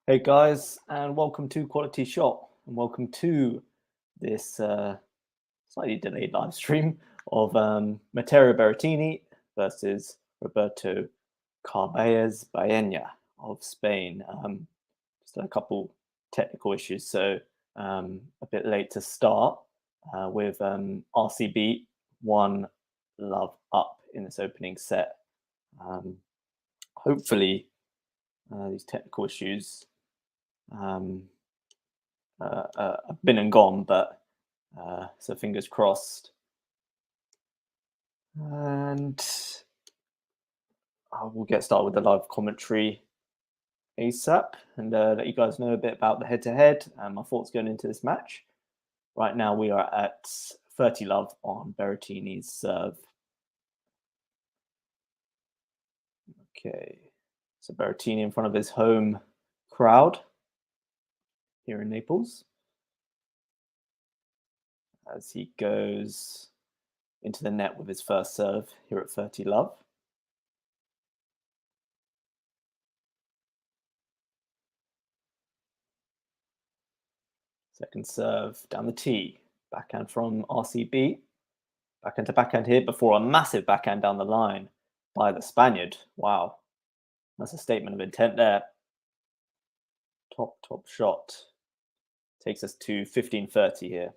Hey guys, and welcome to Quality Shot, and welcome to this slightly delayed live stream of Matteo Berrettini versus Roberto Carballes Baena of Spain. Just a couple technical issues, so a bit late to start with RCB 1-love up in this opening set. Hopefully, these technical issues have been and gone, but so fingers crossed. And we'll get started with the live commentary ASAP and let you guys know a bit about the head-to-head and my thoughts going into this match. Right now we are at 30-love on Berrettini's serve. Okay, so Berrettini in front of his home crowd here in Naples as he goes into the net with his first serve here at 30-love. Second serve down the tee, backhand from RCB. Backhand to backhand here before a massive backhand down the line by the Spaniard. Wow, that's a statement of intent there. Top shot. Takes us to 15-30 here.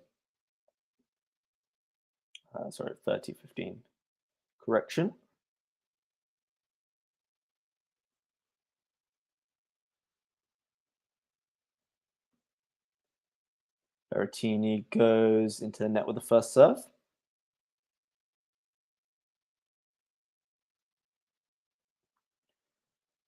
Sorry, 30-15. Correction. Berrettini goes into the net with the first serve.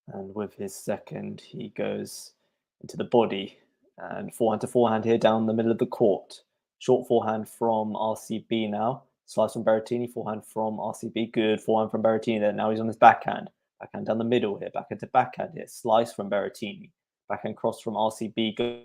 And with his second, he goes into the body and forehand to forehand here down the middle of the court. Short forehand from RCB now. Slice from Berrettini, forehand from RCB. Good forehand from Berrettini there. Now he's on his backhand. Backhand down the middle here. Backhand to backhand here. Slice from Berrettini. Backhand cross from RCB. Good.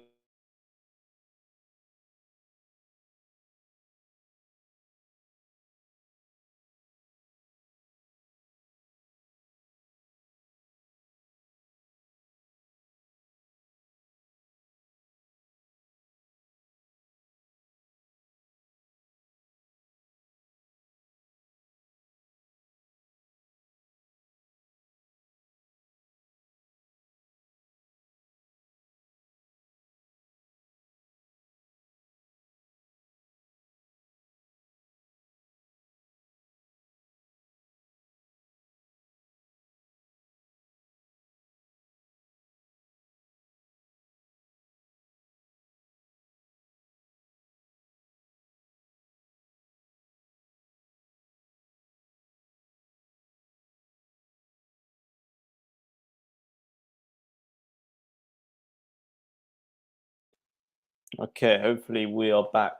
Okay, hopefully we are back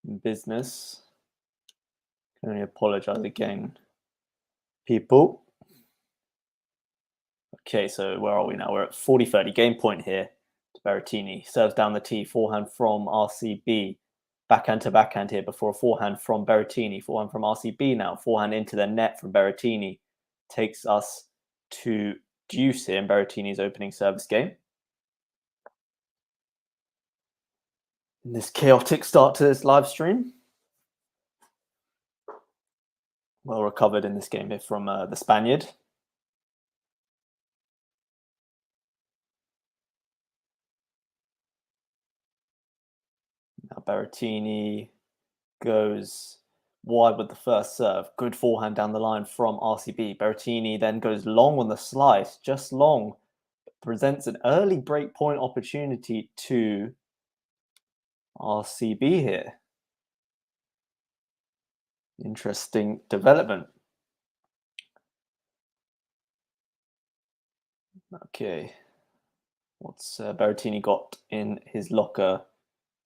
in business. Can only apologize again, people. Okay, so where are we now? We're at 40-30. Game point here to Berrettini. Serves down the tee. Forehand from RCB. Backhand to backhand here before a forehand from Berrettini. Forehand from RCB now. Forehand into the net from Berrettini. Takes us to deuce here in Berrettini's opening service game. In this chaotic start to this live stream. Well recovered in this game here from the Spaniard. Now Berrettini goes wide with the first serve. Good forehand down the line from RCB. Berrettini then goes long on the slice, just long. Presents an early break point opportunity to RCB here. Interesting development. Okay. What's Berrettini got in his locker?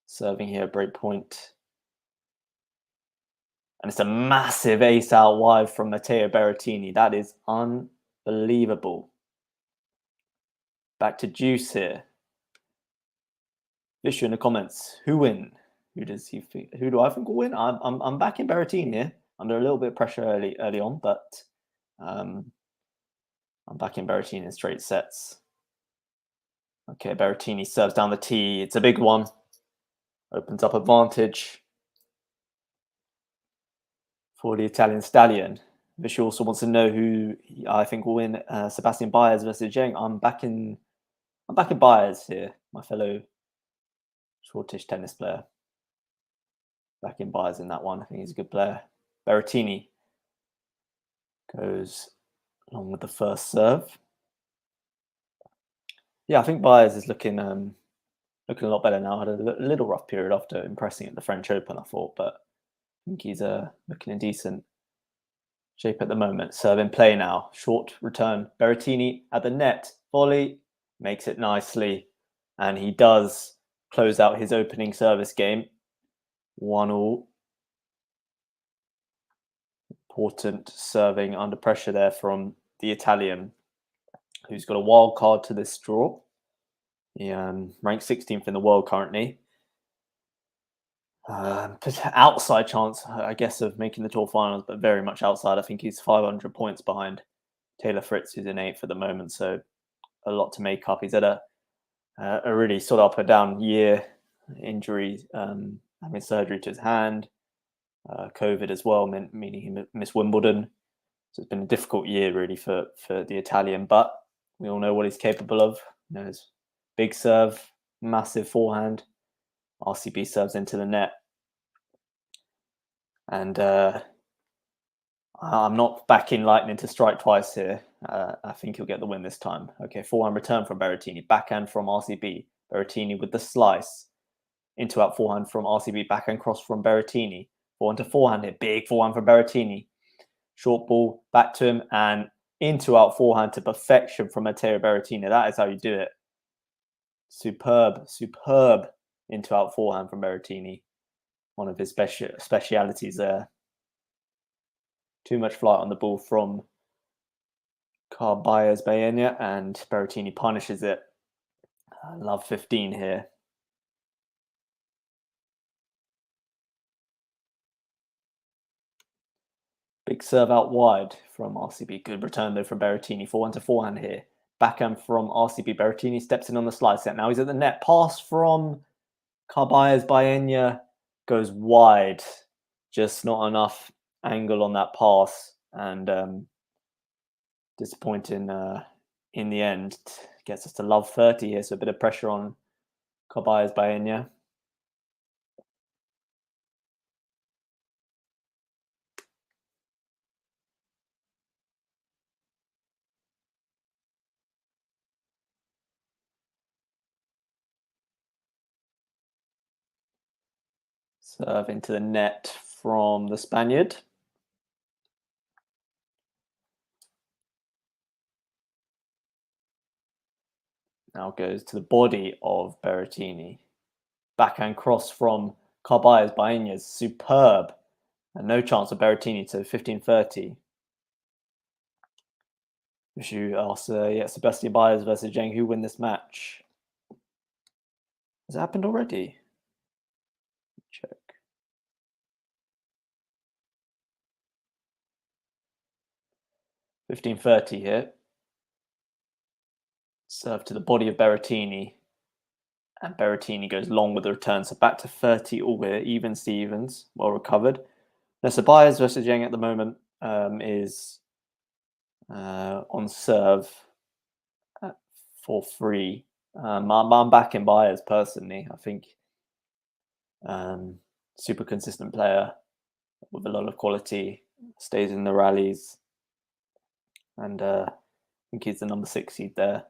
Serving here, break point. And it's a massive ace out wide from Matteo Berrettini. That is unbelievable. Back to deuce here. Issue in the comments. Who win? Who does he think? Who do I think will win? I'm backing Berrettini here. Under a little bit of pressure early on, but I'm backing Berrettini in straight sets. Okay, Berrettini serves down the tee. It's a big one. Opens up advantage for the Italian stallion. Vishy also wants to know who I think will win Sebastian Baez versus Zheng. I'm backing Baez here, my fellow shortish tennis player. Backing Baez in that one. I think he's a good player. Berrettini goes along with the first serve. Yeah, I think Baez is looking a lot better now. Had a little rough period after impressing at the French Open, I thought, but I think he's looking in decent shape at the moment. Serve in play now. Short return. Berrettini at the net. Volley. Makes it nicely. And he does close out his opening service game. 1-1. Important serving under pressure there from the Italian, who's got a wild card to this draw. He ranked 16th in the world currently. Outside chance, I guess, of making the tour finals, but very much outside. I think he's 500 points behind Taylor Fritz, who's in 8th at the moment. So a lot to make up. He's had a really sort of up and down year. Injuries, having surgery to his hand, COVID as well, meaning he missed Wimbledon. So it's been a difficult year really for the Italian, but we all know what he's capable of. You know, his big serve, massive forehand. RCB serves into the net. And I'm not backing Lightning to strike twice here. I think he'll get the win this time. Okay, forehand return from Berrettini. Backhand from RCB. Berrettini with the slice. Into out forehand from RCB. Backhand cross from Berrettini. Forehand to forehand here. Big forehand from Berrettini. Short ball back to him and into out forehand to perfection from Matteo Berrettini. That is how you do it. Superb into out forehand from Berrettini. One of his specialities there. Too much flight on the ball from CARBALLES BAENA, and Berrettini punishes it. Love 15 here. Big serve out wide from RCB. Good return though from Berrettini. Forehand to forehand here. Backhand from RCB. Berrettini steps in on the slide set. Now he's at the net. Pass from CARBALLES BAENA goes wide. Just not enough angle on that pass, and disappointing in the end. Gets us to love 30 here, so a bit of pressure on CARBALLES BAENA. Serve into the net from the Spaniard. Now goes to the body of Berrettini. Backhand cross from CARBALLES BAENA is superb. And no chance of Berrettini to 15-30. If you ask, Sebastian Baez versus Zheng, who win this match? Has it happened already? Check. $15-30 here. Serve to the body of Berrettini. And Berrettini goes long with the return. So back to 30 all here. Even Stevens. Well recovered. Now, so Baez versus Zheng at the moment is on serve at 4-3. I'm backing Baez personally. I think super consistent player with a lot of quality. Stays in the rallies. And I think he's the number 6 seed there.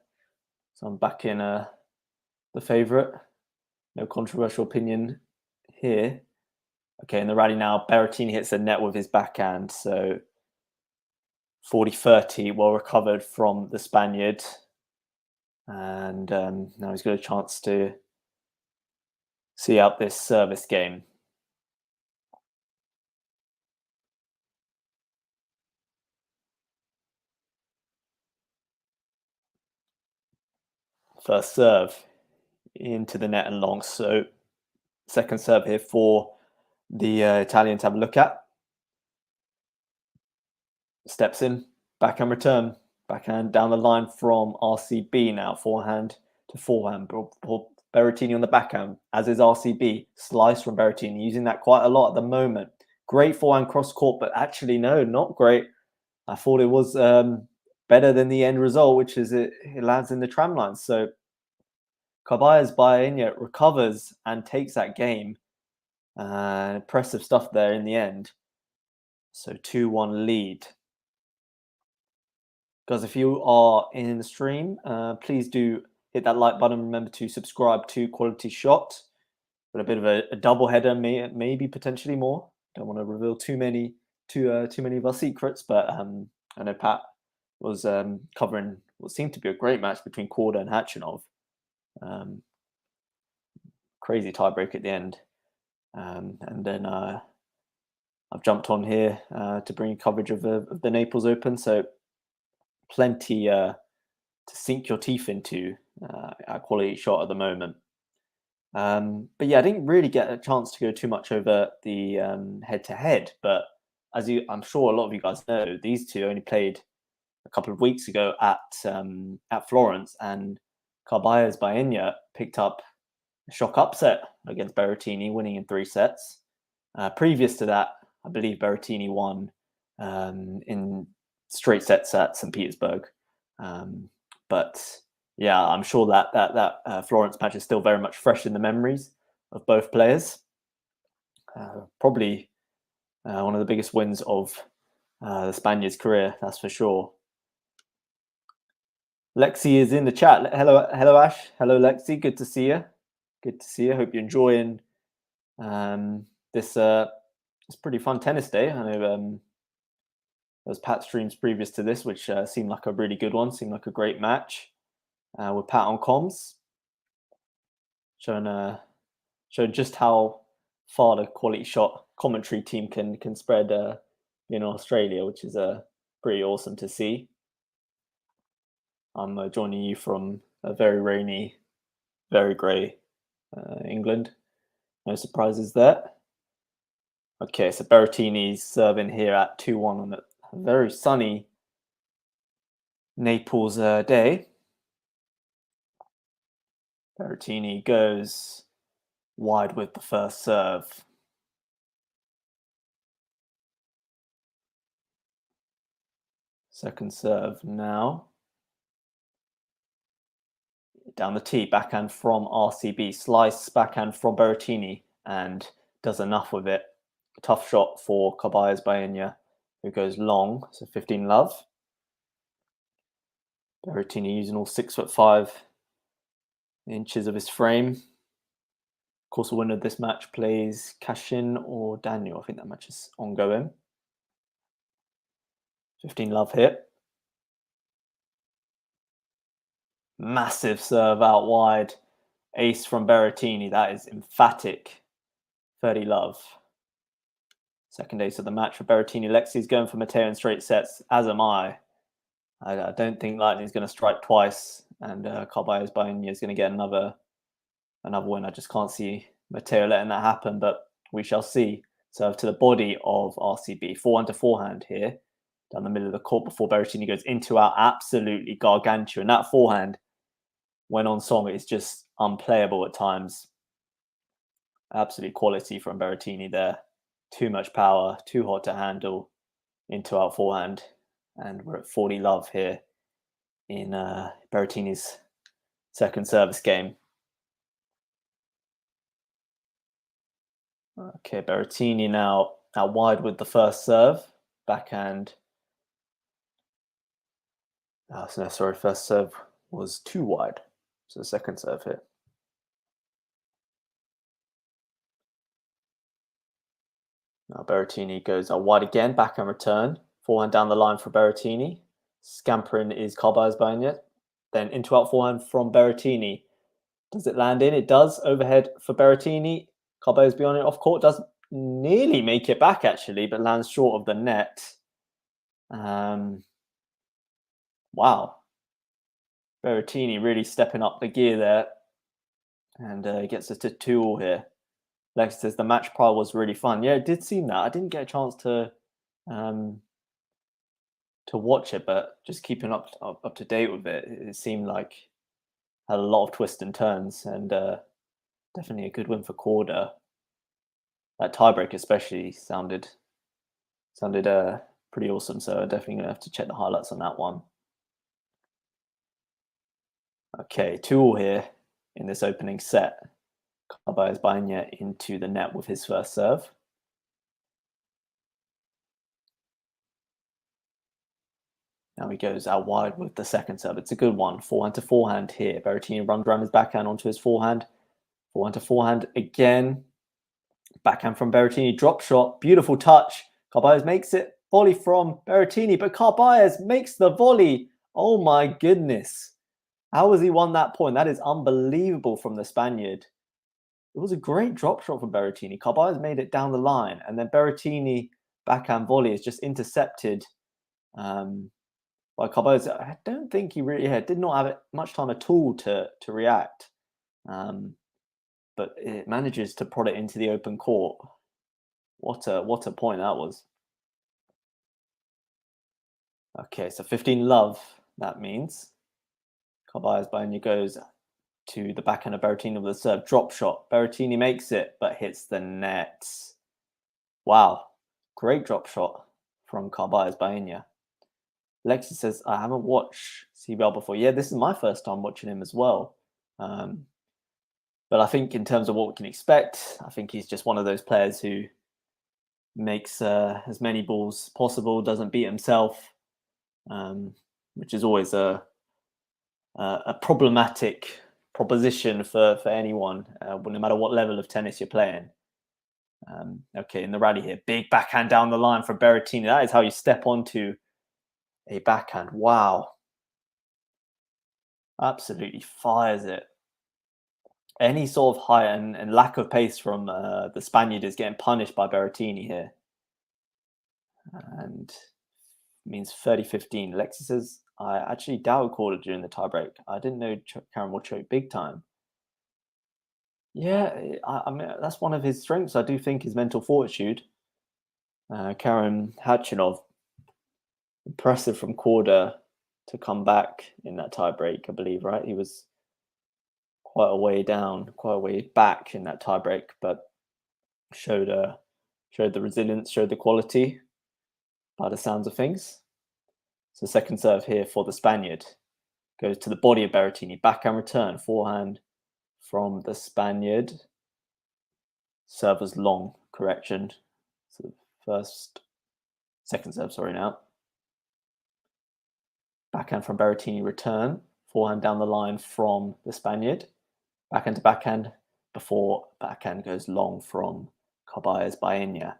So I'm backing the favourite. No controversial opinion here. Okay, in the rally now, Berrettini hits the net with his backhand. So 40-30, well recovered from the Spaniard. And now he's got a chance to see out this service game. First serve into the net and long. So second serve here for the Italian to have a look at. Steps in, backhand return. Backhand down the line from RCB now. Forehand to forehand. Berrettini on the backhand, as is RCB. Slice from Berrettini, using that quite a lot at the moment. Great forehand cross court, but actually, no, not great. I thought it was better than the end result, which is it lands in the tram lines. So CARBALLES BAENA recovers and takes that game. Impressive stuff there in the end. So 2-1 lead. Guys, if you are in the stream, please do hit that like button. Remember to subscribe to QualityShot. Got a bit of a double header, maybe potentially more. Don't want to reveal too many of our secrets, but I know Pat was covering what seemed to be a great match between Korda and Khachanov. Crazy tiebreak at the end. And then I've jumped on here to bring coverage of the Naples Open. So plenty to sink your teeth into at QualityShot at the moment. But yeah, I didn't really get a chance to go too much over the head-to-head. But as I'm sure a lot of you guys know, these two only played a couple of weeks ago at Florence, and CARBALLES BAENA picked up a shock upset against Berrettini, winning in 3 sets. Previous to that, I believe Berrettini won in straight sets at St. Petersburg. But yeah, I'm sure that Florence match is still very much fresh in the memories of both players. Probably one of the biggest wins of the Spaniard's career, that's for sure. Lexi is in the chat. Hello, Ash. Hello, Lexi. Good to see you. Good to see you. Hope you're enjoying this pretty fun tennis day. I know there was Pat streams previous to this, which seemed like a really good one. Seemed like a great match with Pat on comms, showing just how far the QualityShot commentary team can spread in Australia, which is pretty awesome to see. I'm joining you from a very rainy, very grey England. No surprises there. Okay, so Berrettini's serving here at 2-1 on a very sunny Naples day. Berrettini goes wide with the first serve. Second serve now. Down the tee, backhand from RCB. Slice backhand from Berrettini, and does enough with it. Tough shot for CARBALLES BAENA, who goes long, so 15 love. Berrettini using all 6'5" inches of his frame. Of course, the winner of this match plays Cashin or Daniel. I think that match is ongoing. 15 love hit. Massive serve out wide. Ace from Berrettini. That is emphatic. 30 love. Second ace of the match for Berrettini. Lexi's going for Matteo in straight sets, as am I. I don't think Lightning's going to strike twice, and CARBALLES BAENA is going to get another win. I just can't see Matteo letting that happen, but we shall see. Serve to the body of RCB. Forehand to forehand here, down the middle of the court before Berrettini goes into out. Absolutely gargantuan. That forehand, when on song, is just unplayable at times. Absolute quality from Berrettini there. Too much power, too hot to handle. Into out forehand. And we're at 40 love here in Berrettini's second service game. Okay, Berrettini now out wide with the first serve. Backhand. First serve was too wide. So the second serve here. Now Berrettini goes out wide again, backhand return. Forehand down the line for Berrettini. Scampering is CARBALLES BAENA. Then into out forehand from Berrettini. Does it land in? It does. Overhead for Berrettini. CARBALLES BAENA off court. Does nearly make it back, actually, but lands short of the net. Wow. Berrettini really stepping up the gear there. And gets us to 2-2 here. Lex says the match par was really fun. Yeah, it did seem that. I didn't get a chance to watch it, but just keeping up to date with it, it seemed like had a lot of twists and turns, and definitely a good win for Korda. That tiebreak especially sounded pretty awesome. So definitely gonna have to check the highlights on that one. Okay, 2-2 here in this opening set. CARBALLES BAENA into the net with his first serve. Now he goes out wide with the second serve. It's a good one. Forehand to forehand here. Berrettini runs around his backhand onto his forehand. Forehand to forehand again. Backhand from Berrettini. Drop shot. Beautiful touch. CARBALLES makes it. Volley from Berrettini, but CARBALLES makes the volley. Oh my goodness. How has he won that point? That is unbelievable from the Spaniard. It was a great drop shot from Berrettini. CARBALLES made it down the line, and then Berrettini backhand volley is just intercepted by CARBALLES. I don't think he really did not have much time at all to react, but it manages to prod it into the open court. What a point that was. Okay, so 15 love, that means. CARBALLES BAENA goes to the backhand of Berrettini with a serve drop shot. Berrettini makes it, but hits the net. Wow, great drop shot from CARBALLES BAENA. Lexi says, I haven't watched CBL before. Yeah, this is my first time watching him as well. But I think in terms of what we can expect, I think he's just one of those players who makes as many balls possible, doesn't beat himself, which is always a problematic proposition for anyone, no matter what level of tennis you're playing. Okay, in the rally here, big backhand down the line for Berrettini. That is how you step onto a backhand. Wow. Absolutely fires it. Any sort of height and lack of pace from the Spaniard is getting punished by Berrettini here. And means 30-15. Lexi says, I actually doubted Korda during the tiebreak. I didn't know Karen will choke big time. Yeah, I mean, that's one of his strengths. I do think his mental fortitude. Karen Hatchinov, impressive from Korda to come back in that tiebreak, I believe, right? He was quite a way down, quite a way back in that tiebreak, but showed the resilience, showed the quality by the sounds of things. So second serve here for the Spaniard. Goes to the body of Berrettini. Backhand return, forehand from the Spaniard. Serve was long, correction. So second serve, sorry now. Backhand from Berrettini return. Forehand down the line from the Spaniard. Backhand to backhand before backhand goes long from CARBALLES BAENA.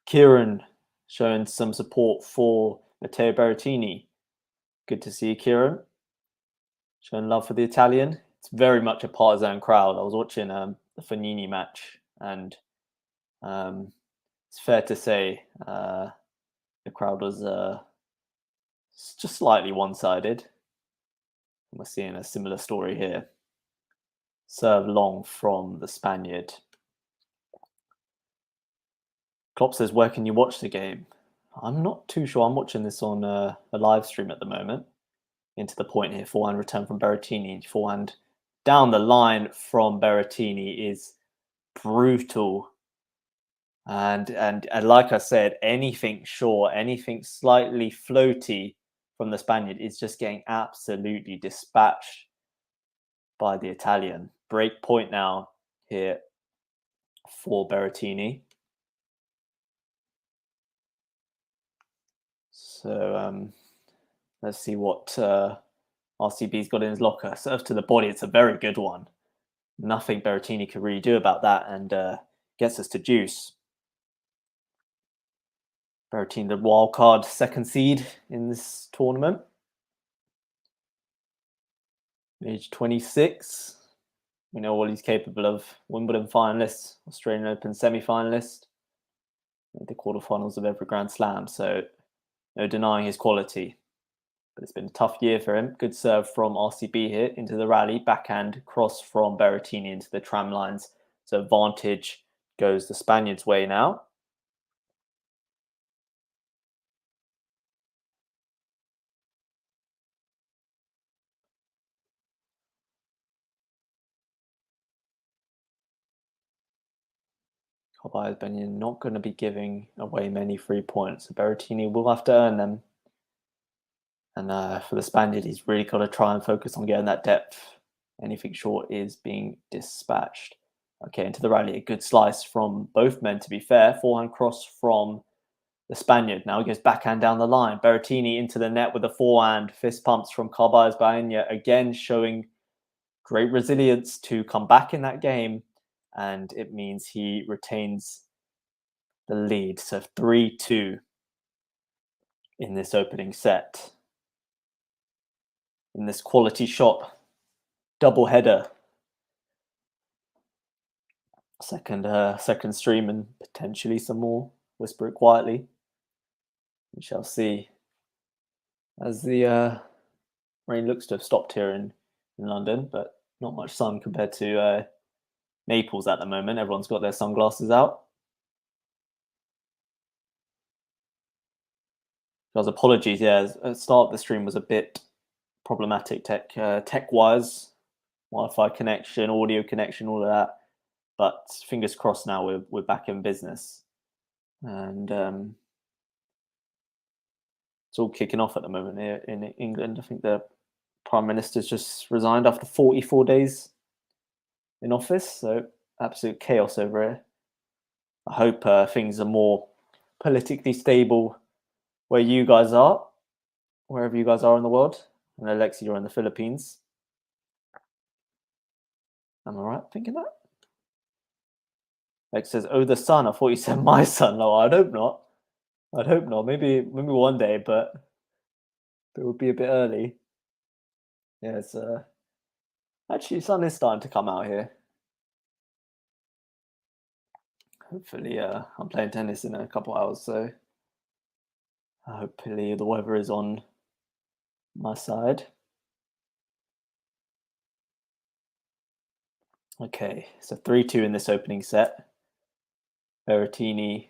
Kieran showing some support for Matteo Berrettini. Good to see you, Kieran. Showing love for the Italian. It's very much a partisan crowd. I was watching the Fognini match, and it's fair to say the crowd was just slightly one-sided. We're seeing a similar story here. Serve long from the Spaniard. Klopp says, where can you watch the game? I'm not too sure. I'm watching this on a live stream at the moment. Into the point here, forehand return from Berrettini. Forehand down the line from Berrettini is brutal. And like I said, anything short, anything slightly floaty from the Spaniard is just getting absolutely dispatched by the Italian. Break point now here for Berrettini. So let's see what RCB's got in his locker. Serve to the body. It's a very good one. Nothing Berrettini could really do about that, and gets us to deuce. Berrettini, the wild card second seed in this tournament. Age 26. We know what he's capable of. Wimbledon finalist, Australian Open semi-finalist, the quarterfinals of every Grand Slam. So no denying his quality. But it's been a tough year for him. Good serve from RCB here into the rally. Backhand cross from Berrettini into the tram lines. So advantage goes the Spaniard's way now. Carballe's Baena not going to be giving away many free points. So Berrettini will have to earn them. And for the Spaniard, he's really got to try and focus on getting that depth. Anything short is being dispatched. Okay, into the rally, a good slice from both men, to be fair. Forehand cross from the Spaniard. Now he goes backhand down the line. Berrettini into the net with a forehand. Fist pumps from Carballes Baena, again showing great resilience to come back in that game. And it means he retains the lead. So 3-2 in this opening set. In this quality shot double header. Second stream and potentially some more. Whisper it quietly. We shall see. As the rain looks to have stopped here in London, but not much sun compared to Naples at the moment. Everyone's got their sunglasses out. Guys, apologies. Yeah, at the start of the stream was a bit problematic tech-wise. Wi-Fi connection, audio connection, all of that. But fingers crossed now we're back in business. And it's all kicking off at the moment here in England. I think the Prime Minister's just resigned after 44 days in office. So absolute chaos over here. I hope things are more politically stable where you guys are, wherever you guys are in the world. And Alexi, you're in the Philippines. Am I right thinking that? Lex says, "Oh, the sun." I thought you said my son. No, I'd hope not. I'd hope not. Maybe one day, but it would be a bit early. Yeah, it's actually sun is starting to come out here. Hopefully, I'm playing tennis in a couple hours, so hopefully the weather is on my side. Okay, so 3-2 in this opening set. Berrettini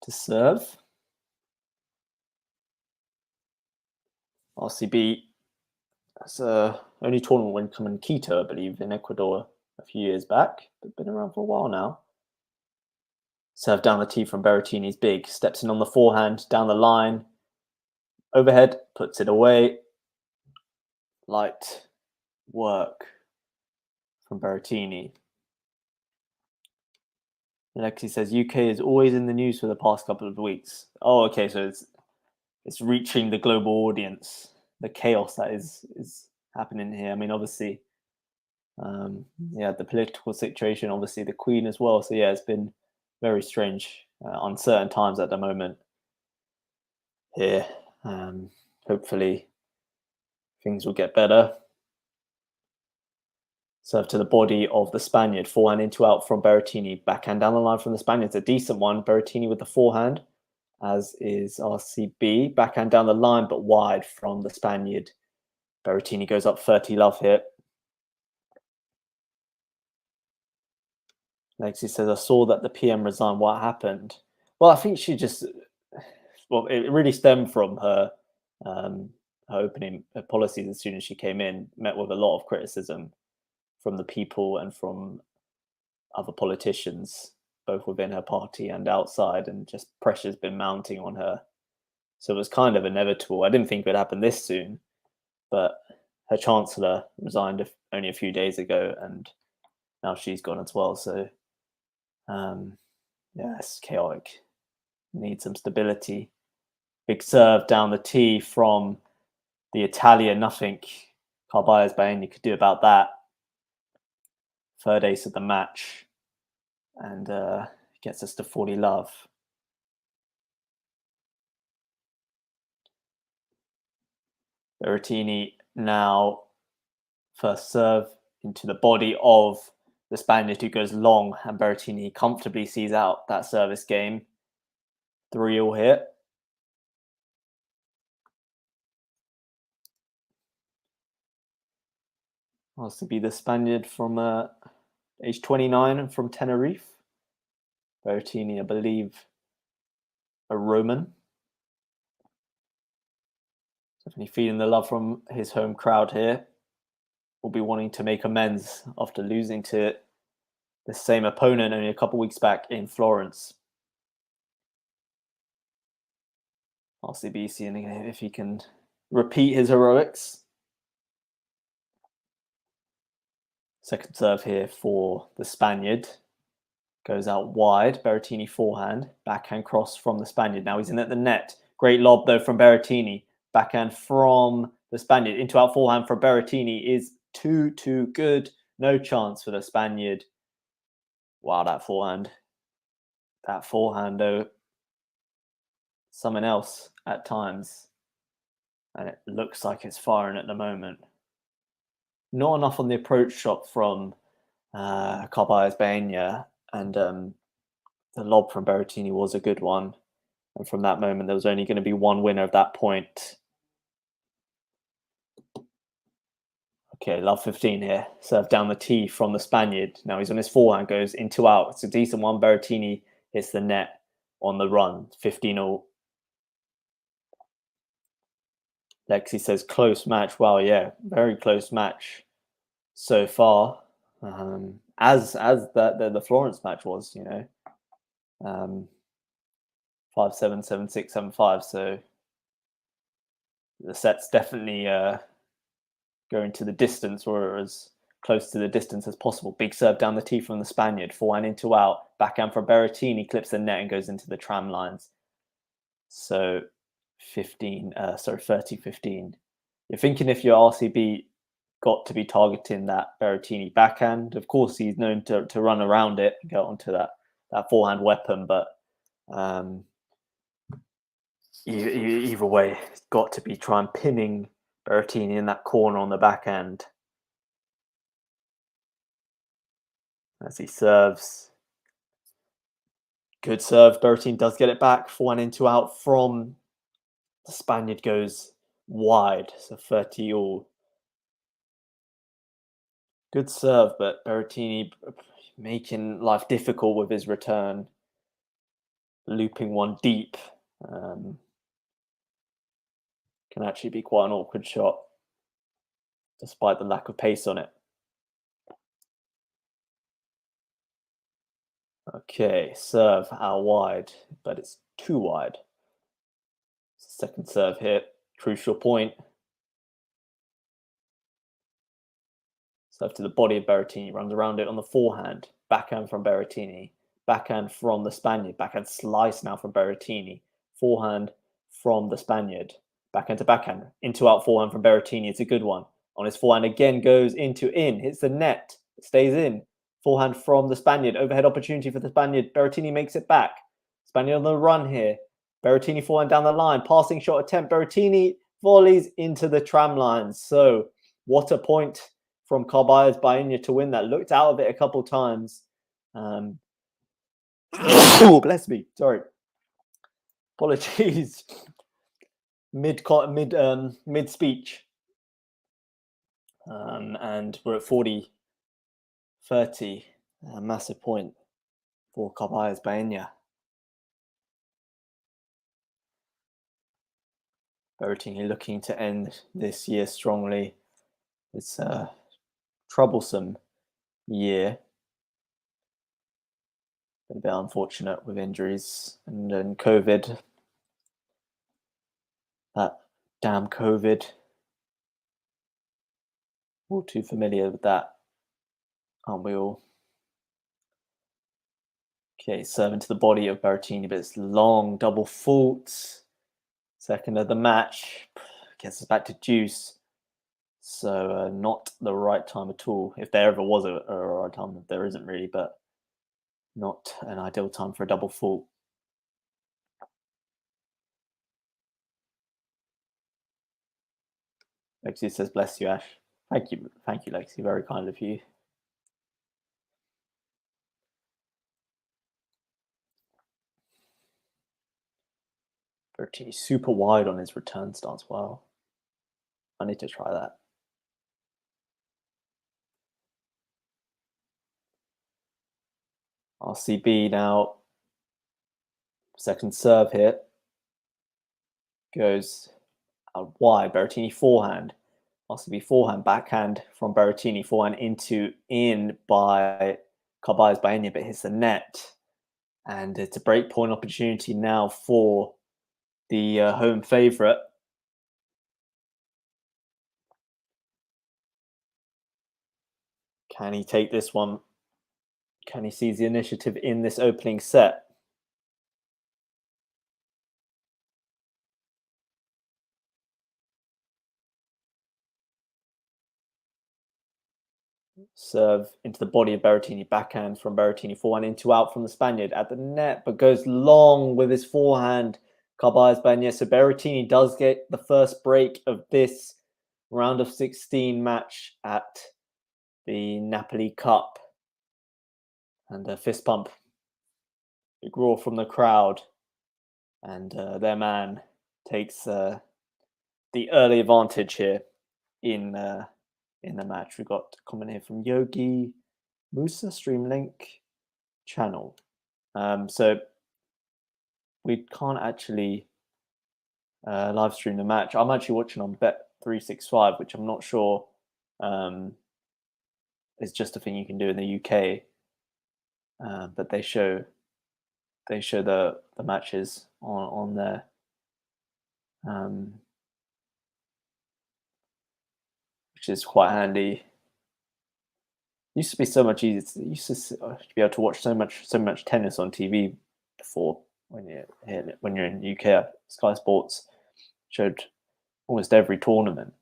to serve. RCB, that's only tournament win come in Quito, I believe, in Ecuador a few years back, but been around for a while now. Serve down the tee from Berrettini's big. Steps in on the forehand, down the line. Overhead, puts it away. Light work from Berrettini. Alexi says UK is always in the news for the past couple of weeks. Oh, okay, so it's reaching the global audience. The chaos that is happening here. I mean, obviously, yeah, the political situation, obviously the Queen as well. So yeah, it's been very strange, uncertain times at the moment here. Hopefully things will get better. Serve to the body of the Spaniard. Forehand into out from Berrettini. Backhand down the line from the Spaniard. It's a decent one. Berrettini with the forehand, as is RCB. Backhand down the line, but wide from the Spaniard. Berrettini goes up 30 love here. Lexi says, "I saw that the PM resigned. What happened?" Well, I think she just, well, it really stemmed from her opening policies as soon as she came in, met with a lot of criticism from the people and from other politicians, both within her party and outside, and just pressure's been mounting on her. So it was kind of inevitable. I didn't think it would happen this soon, but her chancellor resigned only a few days ago, and now she's gone as well. So yeah, it's chaotic. Need some stability. Big serve down the tee from the Italian. Nothing Carballes Baena could do about that. Third ace of the match, and gets us to 40 love. Berrettini now first serve into the body of the Spaniard, who goes long, and Berrettini comfortably sees out that service game. 3-all here. Has to be the Spaniard from age 29 and from Tenerife. Berrettini, I believe, a Roman. Definitely feeling the love from his home crowd here. Will be wanting to make amends after losing to the same opponent only a couple weeks back in Florence. RCB seeing if he can repeat his heroics. Second serve here for the Spaniard. Goes out wide. Berrettini forehand. Backhand cross from the Spaniard. Now he's in at the net. Great lob though from Berrettini. Backhand from the Spaniard. Into out forehand for Berrettini is too good. No chance for the Spaniard. Wow, that forehand. That forehand though. Something else at times. And it looks like it's firing at the moment. Not enough on the approach shot from CARBALLES BAENA, and the lob from Berrettini was a good one. And from that moment, there was only going to be one winner at that point. Okay, love 15 here. Serve down the tee from the Spaniard. Now he's on his forehand, goes into out. It's a decent one. Berrettini hits the net on the run. 15-all. Lexi says close match. Wow, yeah, very close match so far. As the Florence match was, you know, 5-7, 7-6, 7-5. So the set's definitely going to the distance, or as close to the distance as possible. Big serve down the tee from the Spaniard. Forehand into out. Backhand from Berrettini, clips the net and goes into the tram lines. So 30-15. You're thinking if you're RCB, got to be targeting that Berrettini backhand. Of course, he's known to run around it and get onto that forehand weapon, but either way, it's got to be trying pinning Berrettini in that corner on the backhand as he serves. Good serve. Berrettini does get it back. Forehand into out from the Spaniard goes wide. So 30-all. Good serve, but Berrettini making life difficult with his return. Looping one deep. Can actually be quite an awkward shot, despite the lack of pace on it. Okay, serve out wide, but it's too wide. Second serve hit, crucial point. Serve to the body of Berrettini, runs around it on the forehand. Backhand from Berrettini. Backhand from the Spaniard. Backhand slice now from Berrettini. Forehand from the Spaniard. Backhand to backhand. Into out forehand from Berrettini. It's a good one. On his forehand again, goes into in. Hits the net. Stays in. Forehand from the Spaniard. Overhead opportunity for the Spaniard. Berrettini makes it back. Spaniard on the run here. Berrettini forehand down the line. Passing shot attempt. Berrettini volleys into the tram lines. So what a point from CARBALLES BAENA to win that. Looked out of it a couple times. Oh, bless me. Sorry. Apologies. Mid speech. And we're at 40-30. A massive point for CARBALLES BAENA. Berrettini looking to end this year strongly. It's a troublesome year. A bit unfortunate with injuries and then COVID. That damn COVID. All too familiar with that, aren't we all? Okay, serving to the body of Berrettini, but it's long, double fault. Second of the match. Gets us back to deuce. So not the right time at all. If there ever was a right time, there isn't really, but not an ideal time for a double fault. Lexi says, bless you, Ash. Thank you, Lexi. Very kind of you. Berrettini super wide on his return stance. Wow. I need to try that. RCB now. Second serve hit. Goes out wide. Berrettini forehand. RCB forehand. Backhand from Berrettini. Forehand into in by CARBALLES BAENA, but hits the net. And it's a break point opportunity now for the home favourite. Can he take this one? Can he seize the initiative in this opening set? Serve into the body of Berrettini, backhand from Berrettini, forehand into out from the Spaniard at the net, but goes long with his forehand. CARBALLES BAENA. So Berrettini does get the first break of this round of 16 match at the Napoli Cup. And a fist pump. Big roar from the crowd. And their man takes the early advantage here in the match. We've got a comment here from Yogi Musa, stream link channel. So we can't actually live stream the match. I'm actually watching on Bet365, which I'm not sure is just a thing you can do in the UK. But they show the matches on there. Which is quite handy. Used to be so much easier. Used to be able to watch so much tennis on TV before when you're in the UK. Sky Sports showed almost every tournament.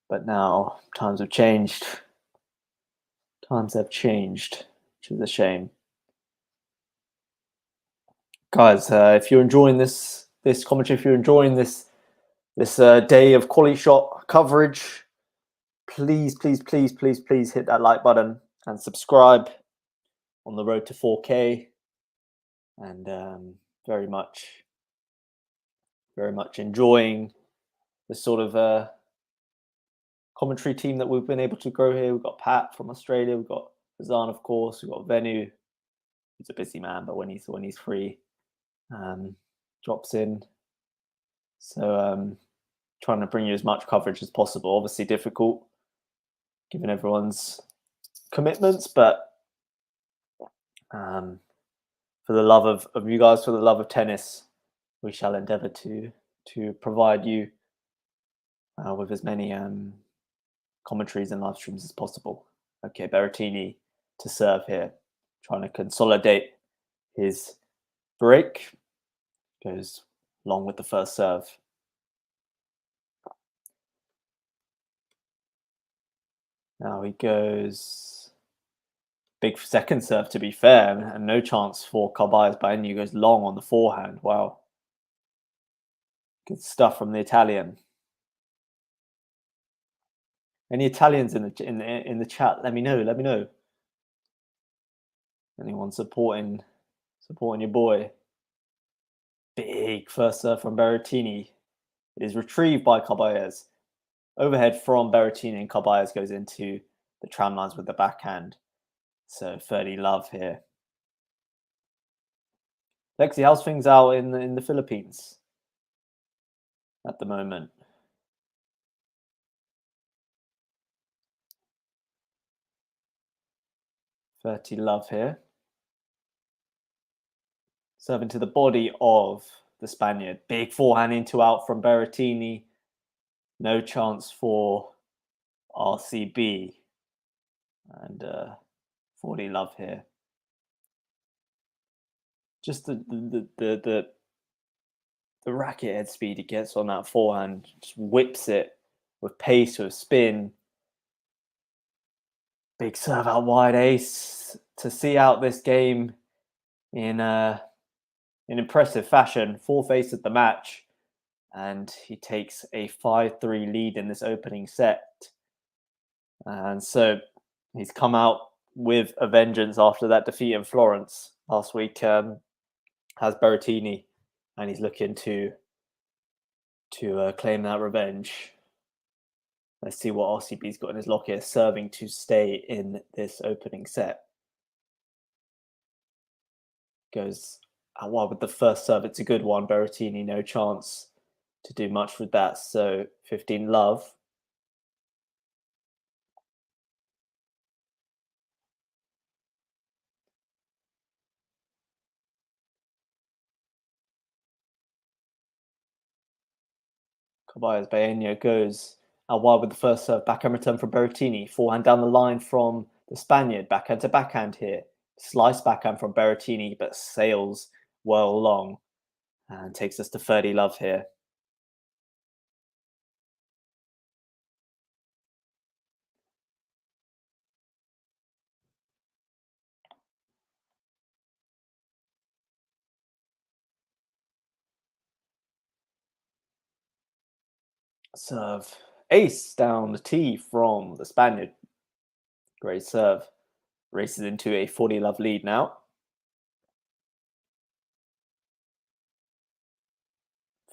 But now times have changed. Times have changed, which is a shame. Guys, if you're enjoying this commentary, if you're enjoying this day of QualityShot coverage, please hit that like button and subscribe on the road to 4K. And very much enjoying the sort of commentary team that we've been able to grow here. We've got Pat from Australia, we've got Bazan, of course, we've got Venu, who's a busy man, but when he's free, drops in. So trying to bring you as much coverage as possible. Obviously difficult given everyone's commitments, but for the love of you guys, for the love of tennis, we shall endeavour to provide you with as many commentaries and live streams as possible. Okay, Berrettini to serve here, trying to consolidate his break. Goes long with the first serve. Now he goes big second serve, to be fair, and no chance for CARBALLES BAENA. Goes long on the forehand. Wow, good stuff from the Italian. Any Italians in the chat? Let me know. Let me know. Anyone supporting your boy? Big first serve from Berrettini. It is retrieved by CARBALLES. Overhead from Berrettini, and CARBALLES goes into the tram lines with the backhand. So 30 love here. Lexi, how's things out in the Philippines at the moment? $30 love here. Serving to the body of the Spaniard. Big forehand into out from Berrettini. No chance for RCB. And 40 love here. Just the racket head speed he gets on that forehand, just whips it with pace, with spin. Big serve out wide, ace to see out this game in impressive fashion. Fourth ace of the match, and he takes a 5-3 lead in this opening set. And so he's come out with a vengeance after that defeat in Florence last week. Has Berrettini, and he's looking to claim that revenge. Let's see what RCB's got in his locker, serving to stay in this opening set. Goes out wide with the first serve. It's a good one. Berrettini, no chance to do much with that. So 15 love. CARBALLES BAENA goes out wide with the first serve. Backhand return from Berrettini. Forehand down the line from the Spaniard. Backhand to backhand here. Slice backhand from Berrettini, but sails well long and takes us to 30 love here. Serve. Ace down the tee from the Spaniard. Great serve. Races into a 40 love lead now.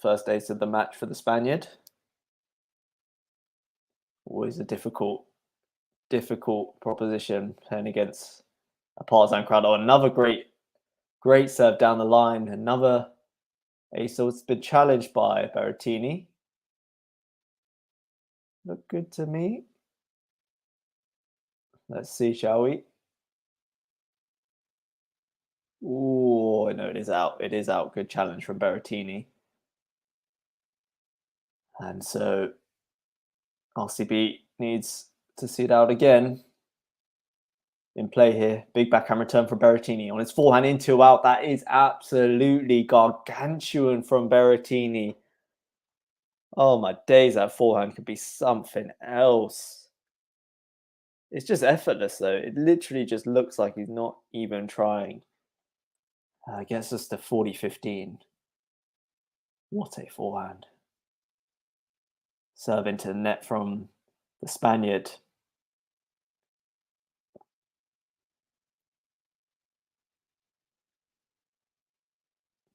First ace of the match for the Spaniard. Always a difficult proposition playing against a partisan crowd. Oh, another great serve down the line. Another ace that's been challenged by Berrettini. Look good to me. Let's see, shall we? Oh, no, it is out. It is out. Good challenge from Berrettini. And so RCB needs to see it out again. In play here, big backhand return from Berrettini on his forehand in 2 out. That is absolutely gargantuan from Berrettini. Oh my days, that forehand could be something else. It's just effortless though. It literally just looks like he's not even trying. Gets us to 40-15. What a forehand. Serve into the net from the Spaniard.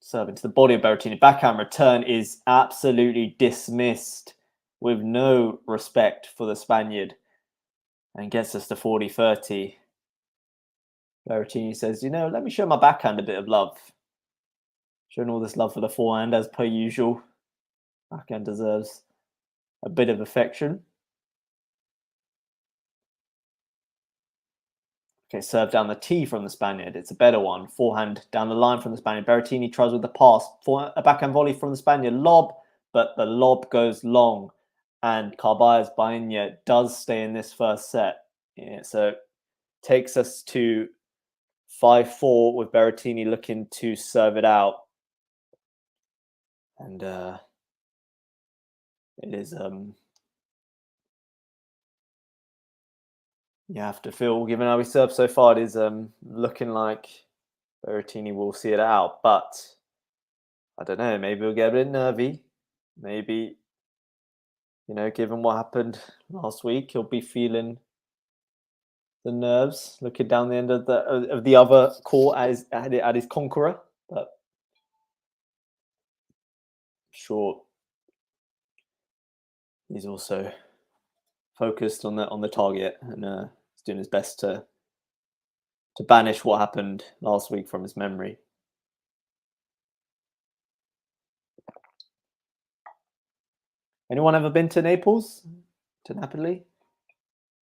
Serve into the body of Berrettini. Backhand return is absolutely dismissed with no respect for the Spaniard and gets us to 40-30. Berrettini says, you know, let me show my backhand a bit of love. Showing all this love for the forehand as per usual. Backhand deserves a bit of affection. Okay, serve down the tee from the Spaniard. It's a better one. Forehand down the line from the Spaniard. Berrettini tries with the pass. For a backhand volley from the Spaniard. Lob, but the lob goes long. And CARBALLES BAENA does stay in this first set. Yeah, so takes us to 5-4 with Berrettini looking to serve it out. And it is you have to feel, given how we served so far, it is looking like Berrettini will see it out. But I don't know, maybe we'll get a bit nervy. Maybe, you know, given what happened last week, he'll be feeling the nerves, looking down the end of the other court at his conqueror. But I'm sure he's also focused on the target and is doing his best to banish what happened last week from his memory. Anyone ever been to Naples? To Napoli?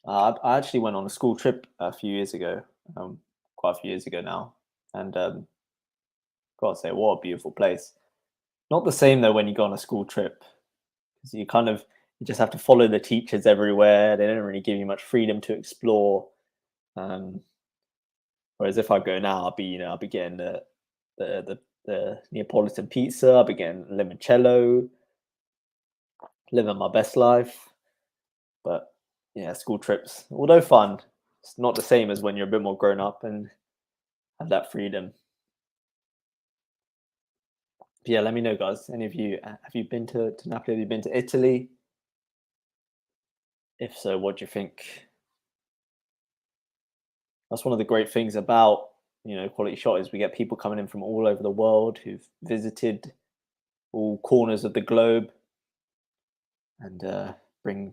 I actually went on a school trip a few years ago, quite a few years ago now, and gotta say, what a beautiful place. Not the same though when you go on a school trip, because you just have to follow the teachers everywhere. They don't really give you much freedom to explore. Whereas if I go now, I'll be getting the Neapolitan pizza. I'll be getting limoncello, living my best life. But yeah, school trips, although fun, it's not the same as when you're a bit more grown up and have that freedom. But yeah, let me know, guys. Any of you, have you been to Napoli? Have you been to Italy? If so, what do you think? That's one of the great things about, you know, Quality Shot is we get people coming in from all over the world who've visited all corners of the globe and bring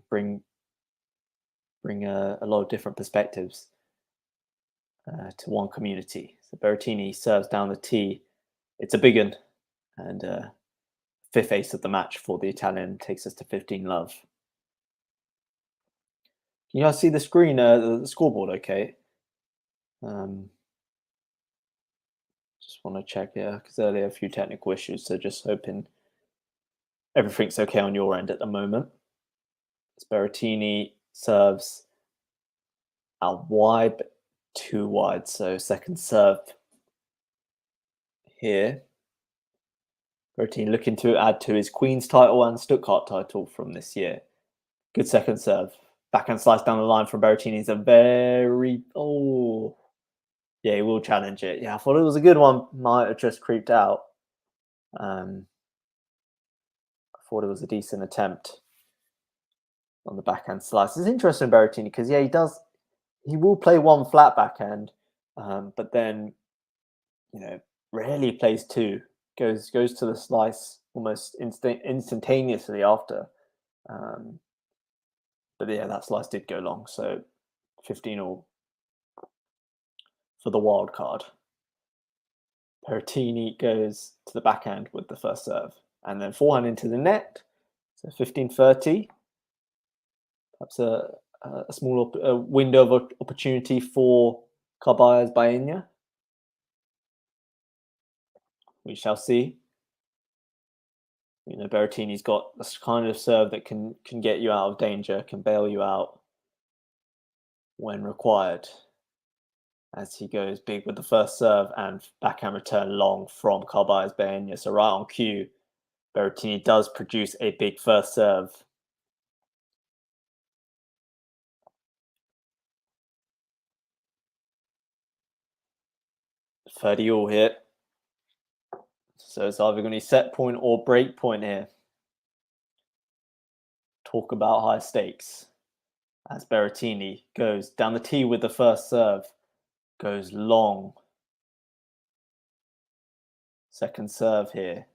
a lot of different perspectives to one community. So Berrettini serves down the tee. It's a big one, and fifth ace of the match for the Italian takes us to 15 love. Can you guys see the screen, the scoreboard okay? Just want to check, yeah, because earlier a few technical issues, so just hoping everything's okay on your end at the moment. Berrettini serves out wide, but too wide. So second serve here. Berrettini looking to add to his Queen's title and Stuttgart title from this year. Good second serve. Backhand slice down the line from Berrettini is a very... Oh, yeah, he will challenge it. Yeah, I thought it was a good one. Might have just creeped out. I thought it was a decent attempt on the backhand slice. It's interesting, Berrettini, because, yeah, he will play one flat backhand, but then, you know, rarely plays two. Goes to the slice almost instantaneously after. But yeah, that slice did go long, so 15-all for the wild card. Berrettini goes to the backhand with the first serve, and then forehand into the net. So 15-30. Perhaps a small window of opportunity for CARBALLES BAENA. We shall see. You know, Berrettini's got this kind of serve that can get you out of danger, can bail you out when required. As he goes big with the first serve and backhand return long from CARBALLES BAENA. So right on cue, Berrettini does produce a big first serve. all here. So it's either going to be set point or break point here. Talk about high stakes. As Berrettini goes down the tee with the first serve. Goes long. Second serve here.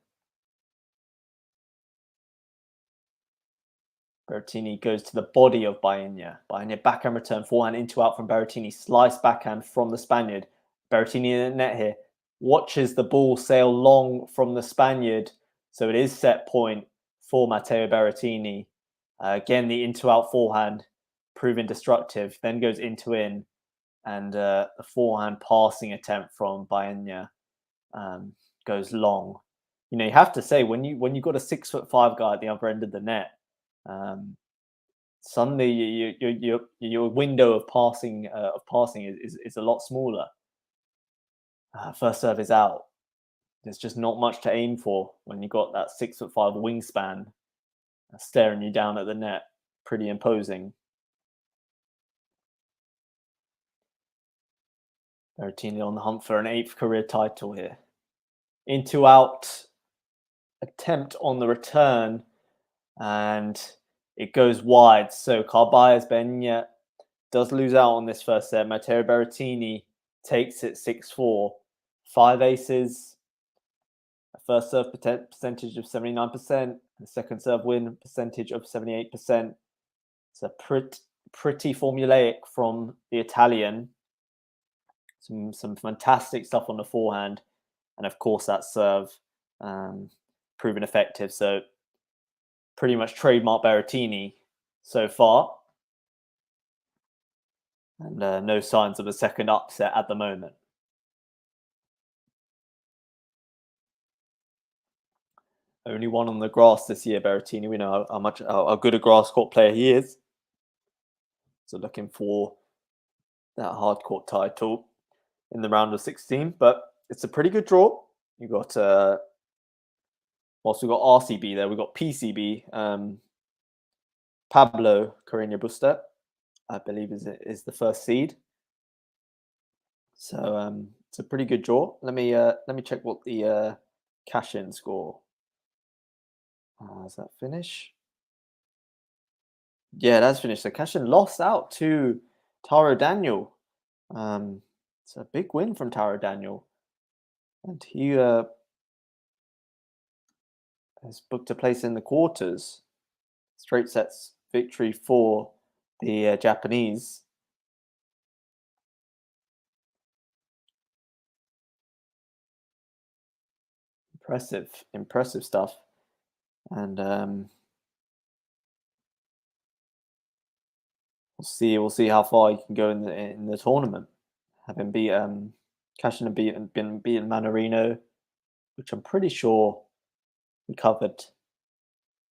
Berrettini goes to the body of Baena. Baena backhand return, forehand into out from Berrettini. Slice backhand from the Spaniard. Berrettini in the net here. Watches the ball sail long from the Spaniard. So it is set point for Matteo Berrettini. Again, the into out forehand proving destructive. Then goes into in. And the forehand passing attempt from Baena goes long. You know, you have to say, when you've got a 6'5" guy at the other end of the net, suddenly your window of passing is a lot smaller. First serve is out. There's just not much to aim for when you've got that 6'5" wingspan staring you down at the net. Pretty imposing. Berrettini on the hunt for an 8th career title here. Into out attempt on the return, and it goes wide. So CARBALLES BAENA does lose out on this first set. Matteo Berrettini takes it 6-4. 5 aces. A first serve percentage of 79%. A second serve win percentage of 78%. It's a pretty formulaic from the Italian. Some fantastic stuff on the forehand. And of course that serve proven effective. So pretty much trademark Berrettini so far. And no signs of a second upset at the moment. Only one on the grass this year, Berrettini. We know how good a grass court player he is. So looking for that hard court title in the round of 16. But it's a pretty good draw. You've got, whilst we've got RCB there, we've got PCB. Pablo Carreño Busta, I believe, is the first seed. So it's a pretty good draw. Let me check what the cash-in score. Does that finish? Yeah, that's finished. So cash-in lost out to Taro Daniel. It's a big win from Taro Daniel, and he has booked a place in the quarters. Straight sets victory for the Japanese. Impressive stuff. And we'll see how far you can go in the tournament. Having beaten Cashin been beaten Manarino, which I'm pretty sure we covered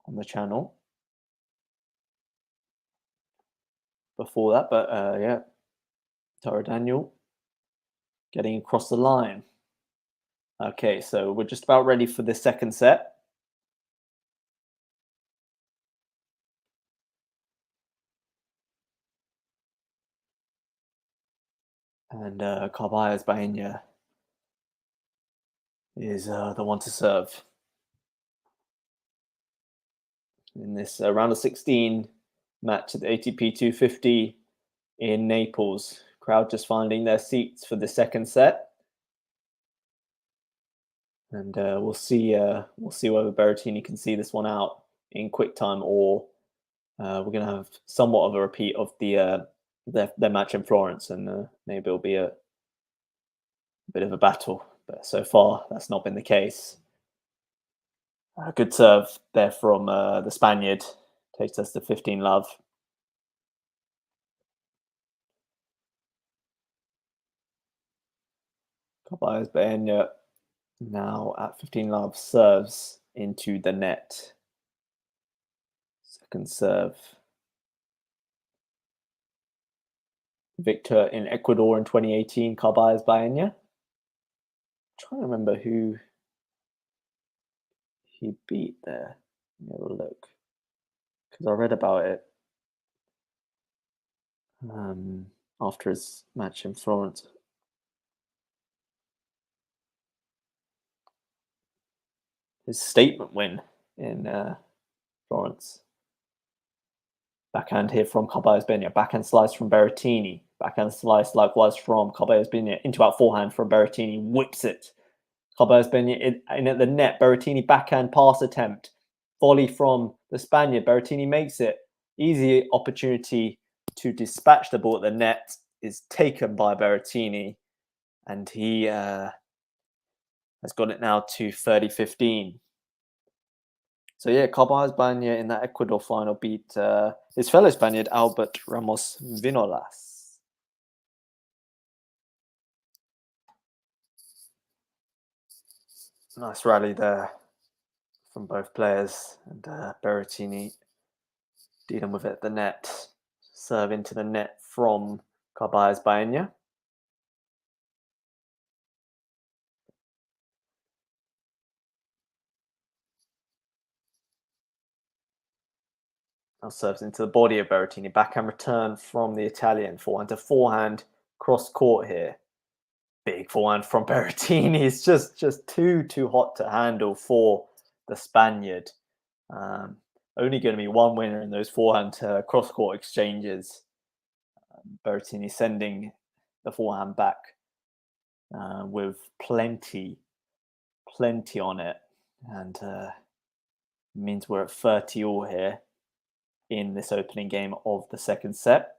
on the channel before that, but yeah, Taro Daniel getting across the line. Okay, so we're just about ready for the second set. And CARBALLES BAENA is the one to serve in this round of 16 match at the ATP 250 in Naples. Crowd just finding their seats for the second set, and we'll see whether Berrettini can see this one out in quick time, or we're going to have somewhat of a repeat of their match in Florence, and maybe it'll be a bit of a battle. But so far, that's not been the case. Good serve there from the Spaniard. Takes us to 15 love. CARBALLES BAENA now at 15 love serves into the net. Second serve. Victor in Ecuador in 2018, CARBALLES BAENA. I'm trying to remember who he beat there. Let me have a look, because I read about it after his match in Florence. His statement win in Florence. Backhand here from CARBALLES BAENA. Backhand slice from Berrettini. Backhand slice likewise from CARBALLES BAENA. Into out forehand from Berrettini. Whips it. CARBALLES BAENA in at the net. Berrettini backhand pass attempt. Volley from the Spaniard. Berrettini makes it. Easy opportunity to dispatch the ball at the net is taken by Berrettini. And he has got it now to 30-15. So yeah, CARBALLES BAENA in that Ecuador final beat his fellow Spaniard, Albert Ramos Vinolas. Nice rally there from both players, and Berrettini dealing with it at the net. Serve into the net from CARBALLES BAENA. Now serves into the body of Berrettini. Backhand return from the Italian. Forehand to forehand, cross court here. Big forehand from Berrettini. It's just too hot to handle for the Spaniard. Only going to be one winner in those forehand to cross court exchanges. Berrettini sending the forehand back with plenty on it, and means we're at 30 all here in this opening game of the second set.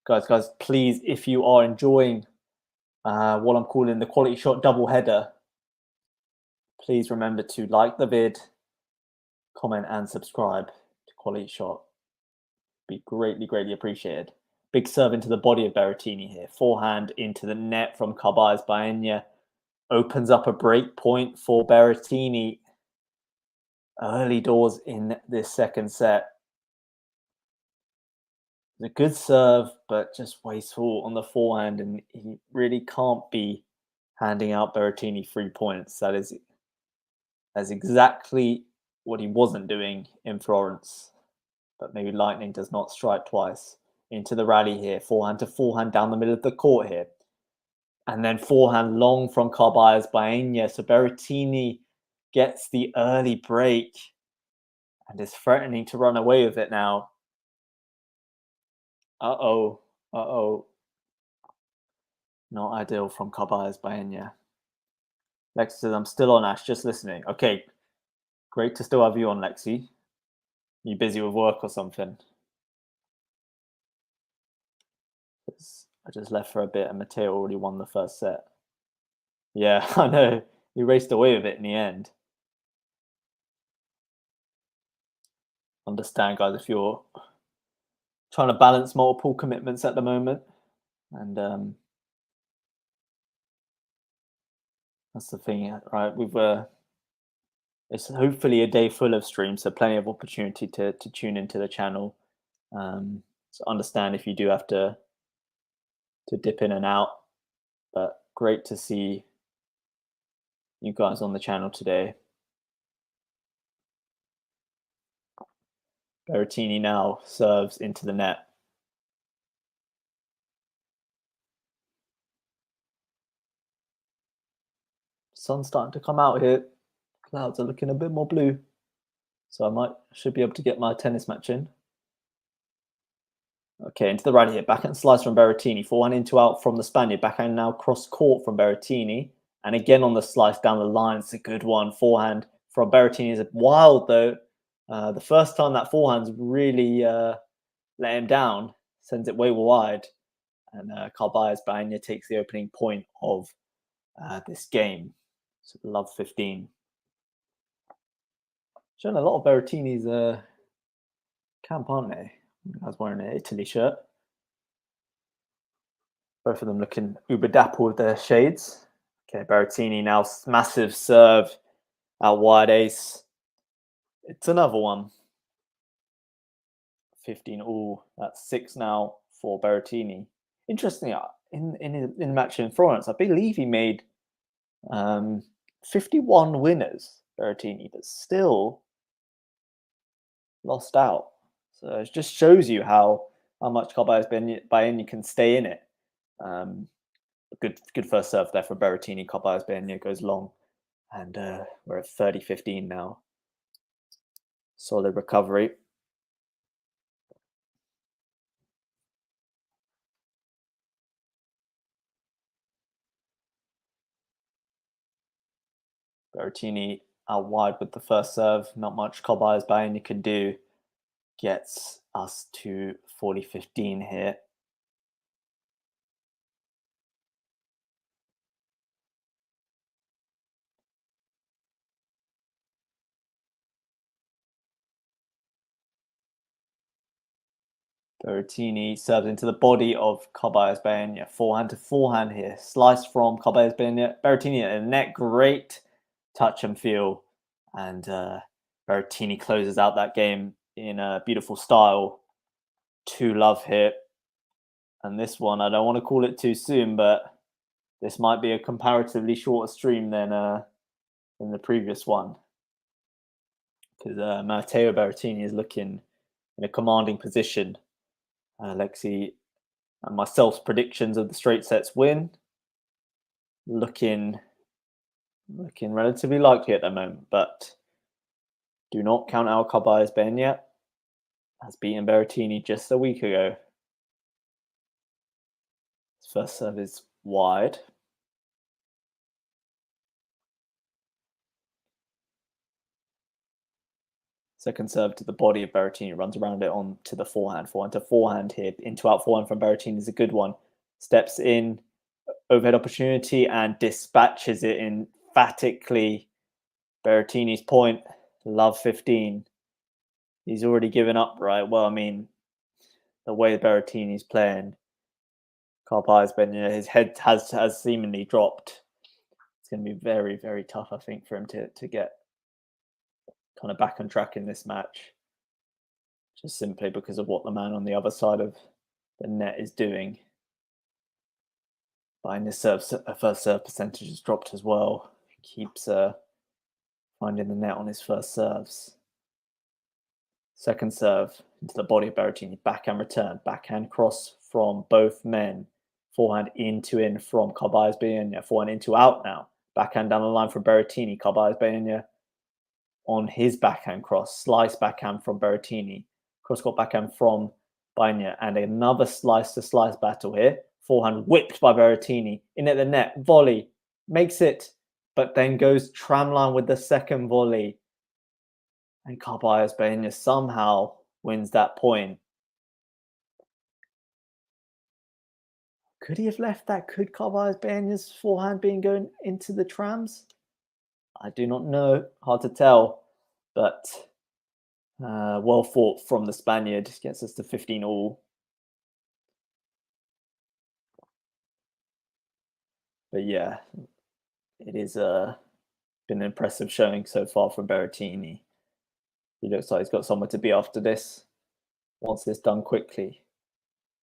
Guys, please, if you are enjoying what I'm calling the Quality Shot double header, please remember to like the vid, comment and subscribe to Quality Shot. Be greatly appreciated. Big serve into the body of Berrettini here. Forehand into the net from CARBALLES BAENA. Opens up a break point for Berrettini early doors in this second set. It's a good serve, but just wasteful on the forehand, and he really can't be handing out Berrettini 3 points. That's exactly what he wasn't doing in Florence. But maybe lightning does not strike twice. Into the rally here. Forehand to forehand down the middle of the court here. And then forehand long from CARBALLES BAENA. So Berrettini gets the early break and is threatening to run away with it now. Uh-oh. Not ideal from CARBALLES BAENA. Lexi says, I'm still on, Ash, just listening. Okay, great to still have you on, Lexi. You busy with work or something? I just left for a bit and Matteo already won the first set. Yeah, I know. He raced away with it in the end. Understand, guys, if you're trying to balance multiple commitments at the moment. And that's the thing, right? it's hopefully a day full of streams, so plenty of opportunity to tune into the channel. So understand if you do have to dip in and out, but great to see you guys on the channel today. Berrettini now serves into the net. Sun's starting to come out here. Clouds are looking a bit more blue. So I should be able to get my tennis match in. Okay, into the right here. Backhand slice from Berrettini. Forehand into out from the Spaniard. Backhand now cross court from Berrettini. And again on the slice down the line. It's a good one. Forehand from Berrettini is wild though. The first time that forehand's really let him down. Sends it way wide. And CARBALLES BAENA takes the opening point of this game. So love 15. Showing a lot of Berrettini's camp, aren't they? I was wearing an Italy shirt. Both of them looking uber dapper with their shades. Okay, Berrettini now massive serve out wide ace. It's another one. 15 all. That's 6 now for Berrettini. Interestingly, in the match in Florence, I believe he made 51 winners, Berrettini, but still lost out. So it just shows you how much CARBALLES BAENA can stay in it. Good first serve there for Berrettini. CARBALLES BAENA goes long, and we're at 30-15 now. Solid recovery. Berrettini out wide with the first serve. Not much CARBALLES BAENA can do. Gets us to 40-15 here. Berrettini serves into the body of CARBALLES BAENA. Forehand to forehand here. Slice from CARBALLES BAENA. Berrettini at the net. Great touch and feel. And Berrettini closes out that game in a beautiful style. 2-love here. And this one, I don't want to call it too soon, but this might be a comparatively shorter stream than the previous one. Because Matteo Berrettini is looking in a commanding position. Lexi and myself's predictions of the straight sets win looking relatively likely at the moment, but do not count out CARBALLES BAENA. Has beaten Berrettini just a week ago. His first serve is wide. Second serve to the body of Berrettini, runs around it on to the forehand. Forehand to forehand here. Into out forehand from Berrettini is a good one. Steps in, overhead opportunity, and dispatches it emphatically. Berrettini's point, love 15. He's already given up, right? Well, I mean, the way Berrettini's playing, CARBALLES BAENA, his head has seemingly dropped. It's going to be very, very tough, I think, for him to get kind of back on track in this match, just simply because of what the man on the other side of the net is doing. But in this first serve percentage has dropped as well. He keeps finding the net on his first serves. Second serve into the body of Berrettini, backhand return, backhand cross from both men, forehand into in from CARBALLES BAENA, forehand into out now, backhand down the line from Berrettini, CARBALLES BAENA on his backhand cross, slice backhand from Berrettini, cross-court backhand from BAENA, and another slice-to-slice battle here. Forehand whipped by Berrettini, in at the net, volley, makes it, but then goes tramline with the second volley. And CARBALLES BAENA somehow wins that point. Could he have left that? Could CARBALLES BAENA's forehand being going into the trams? I do not know. Hard to tell. But well fought from the Spaniard. Gets us to 15 all. But yeah, it is been an impressive showing so far from Berrettini. He looks like he's got somewhere to be after this. Wants this done quickly.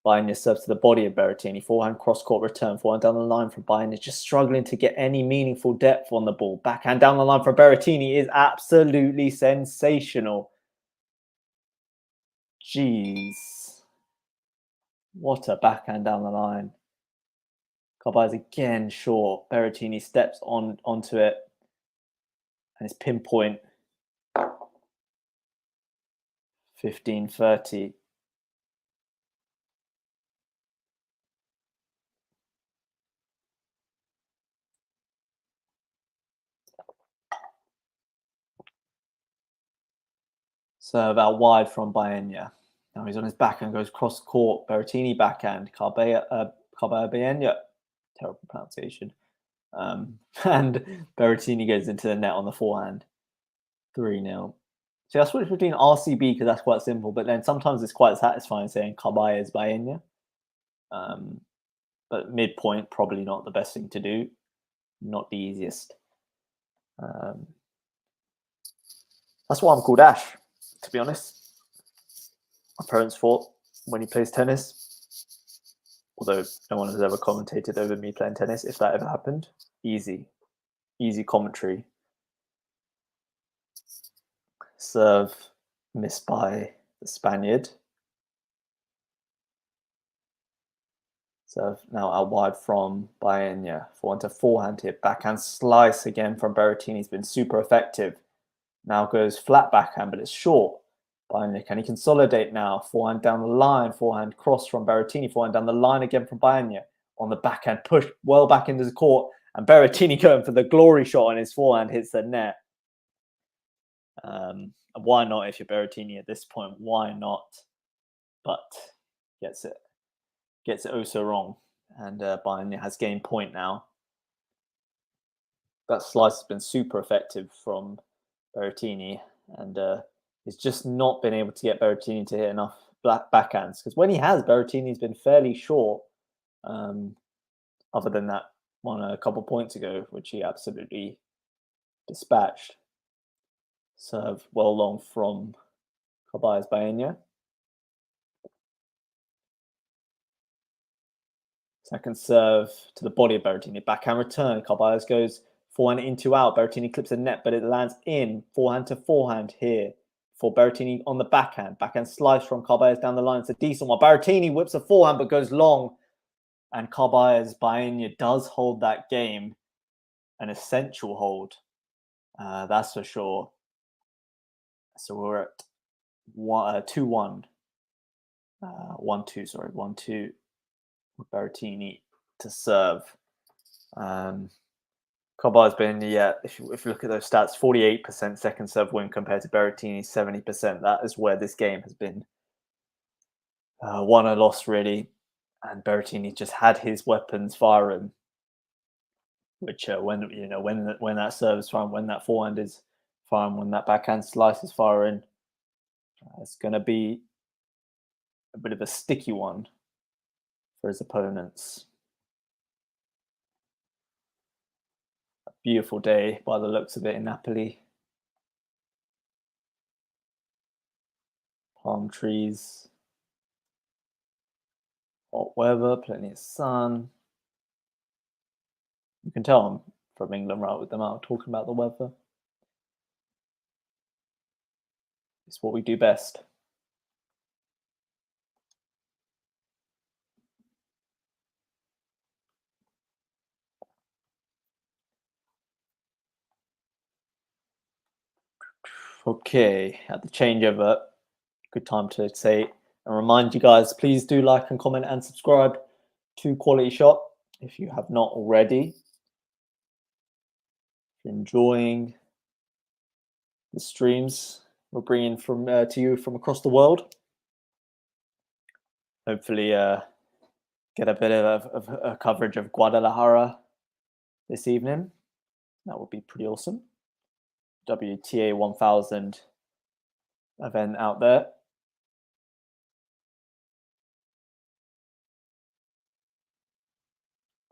Baena serves to the body of Berrettini. Forehand cross-court return. Forehand down the line from Baena. Just struggling to get any meaningful depth on the ball. Backhand down the line from Berrettini is absolutely sensational. Jeez. What a backhand down the line. Carballes again short. Berrettini steps onto it. And it's pinpoint. 15-30. Serve out wide from Baena. Now he's on his backhand, goes cross court. Berrettini backhand. Carballes Baena. Terrible pronunciation. And Berrettini goes into the net on the forehand. 3-0. See, I switched between RCB because that's quite simple, but then sometimes it's quite satisfying saying Carballes Baena. But midpoint, probably not the best thing to do. Not the easiest. That's why I'm called Ash, to be honest. My parents thought when he plays tennis, although no one has ever commentated over me playing tennis, if that ever happened, easy commentary. Serve missed by the Spaniard. Serve now out wide from Baena. Forehand to forehand here. Backhand slice again from Berrettini. He's been super effective. Now goes flat backhand, but it's short. Baena, can he consolidate now? Forehand down the line. Forehand cross from Berrettini. Forehand down the line again from Baena. On the backhand, push well back into the court. And Berrettini going for the glory shot on his forehand, hits the net. Why not if you're Berrettini at this point? Why not? But gets it oh so wrong. And Baena has gained point now. That slice has been super effective from Berrettini. And he's just not been able to get Berrettini to hit enough backhands. Because when he has, Berrettini's been fairly short. Other than that one a couple points ago, which he absolutely dispatched. Serve well long from Carballes Baena. Second serve to the body of Berrettini. Backhand return. Carballes goes forehand into out. Berrettini clips a net, but it lands in. Forehand to forehand here for Berrettini on the backhand. Backhand slice from Carballes down the line. It's a decent one. Berrettini whips a forehand, but goes long. And Carballes Baena does hold that game. An essential hold. That's for sure. So we're at 2-1. 1-2, sorry. 1-2. Berrettini to serve. Carballes Baena, yeah, if you look at those stats, 48% second serve win compared to Berrettini's 70%. That is where this game has been won or lost, really. And Berrettini just had his weapons firing, which when that serve is firing, when that forehand is firing, when that backhand slice is firing, it's going to be a bit of a sticky one for his opponents. A beautiful day by the looks of it in Napoli. Palm trees. Hot weather, plenty of sun. You can tell I'm from England, right, with them out talking about the weather. It's what we do best. Okay, at the changeover, good time to say and remind you guys, please do like and comment and subscribe to QualityShot if you have not already. If you're enjoying the streams we're bringing from to you from across the world, hopefully get a bit of a coverage of Guadalajara this evening. That would be pretty awesome. WTA 1000 event out there.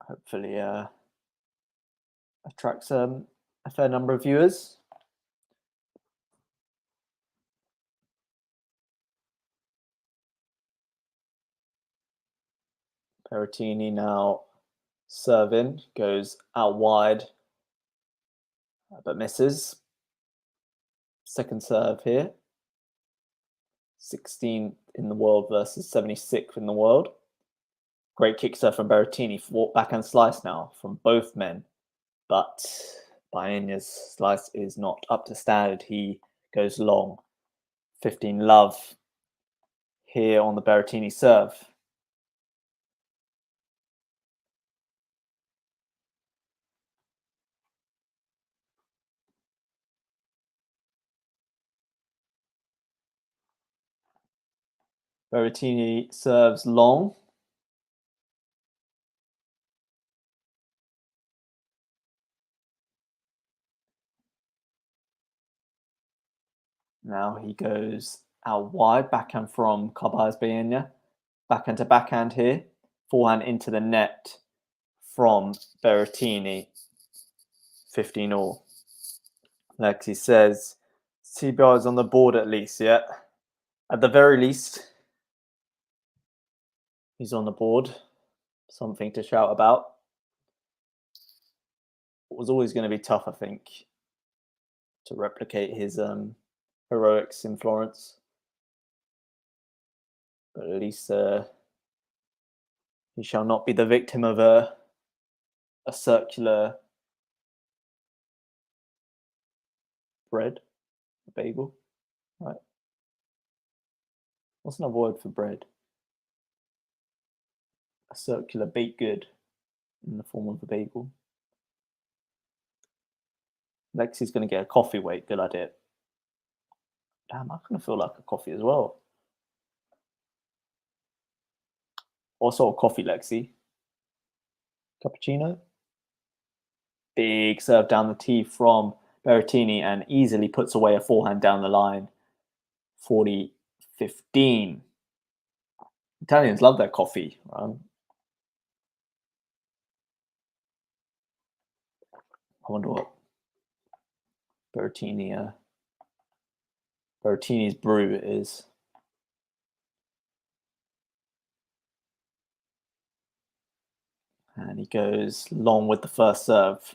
Hopefully attract some a fair number of viewers. Berrettini now serving, goes out wide, but misses. Second serve here. 16th in the world versus 76th in the world. Great kick serve from Berrettini. Backhand slice now from both men. But Baena's slice is not up to standard. He goes long. 15 love here on the Berrettini serve. Berrettini serves long. Now he goes out wide, backhand from CARBALLES BAENA. Backhand to backhand here. Forehand into the net from Berrettini. 15 all. Lexi says, CBR is on the board at least, yeah? At the very least, he's on the board. Something to shout about. It was always going to be tough, I think, to replicate his heroics in Florence. But at least he shall not be the victim of a circular bread, a bagel, right? What's another word for bread? A circular baked good in the form of a bagel. Lexi's going to get a coffee, wait, good idea. Damn, I kind of feel like a coffee as well. Also a coffee, Lexi. Cappuccino. Big serve down the tee from Berrettini and easily puts away a forehand down the line. 40-15. Italians love their coffee, right? I wonder what Berrettini's brew is. And he goes long with the first serve.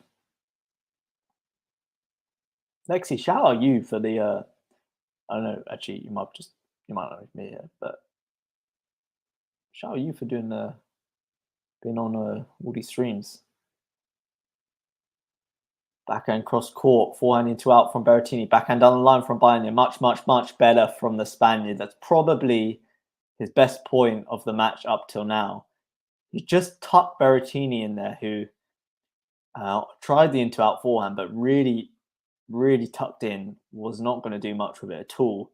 Lexi, shout out you for the I don't know, actually you might not know me here, but shout out you for doing being on all these streams. Backhand cross court, forehand into out from Berrettini, backhand down the line from Baena. Much better from the Spaniard. That's probably his best point of the match up till now. He just tucked Berrettini in there, who tried the into out forehand, but really tucked in, was not going to do much with it at all.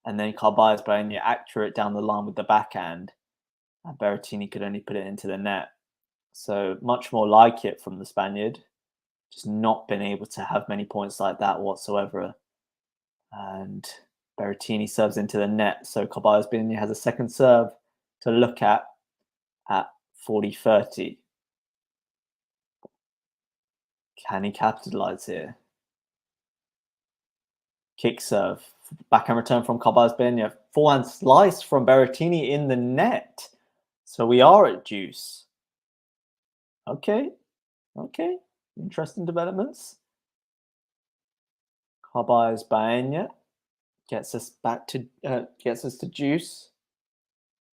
And then CARBALLES BAENA accurate down the line with the backhand, and Berrettini could only put it into the net. So much more like it from the Spaniard. Just not been able to have many points like that whatsoever. And Berrettini serves into the net. So CARBALLES BAENA has a second serve to look at 40-30. Can he capitalize here? Kick serve. Backhand return from CARBALLES BAENA. Forehand slice from Berrettini in the net. So we are at deuce. Okay. Interesting developments. CARBALLES BAENA gets us to deuce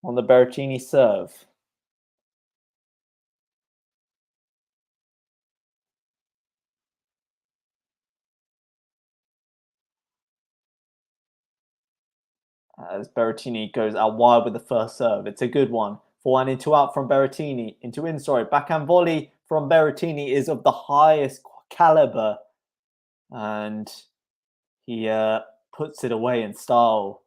on the Berrettini serve. As Berrettini goes out wide with the first serve. It's a good one. Forehand into out from Berrettini. Into in, sorry. Backhand volley from Berrettini is of the highest caliber. And he puts it away in style.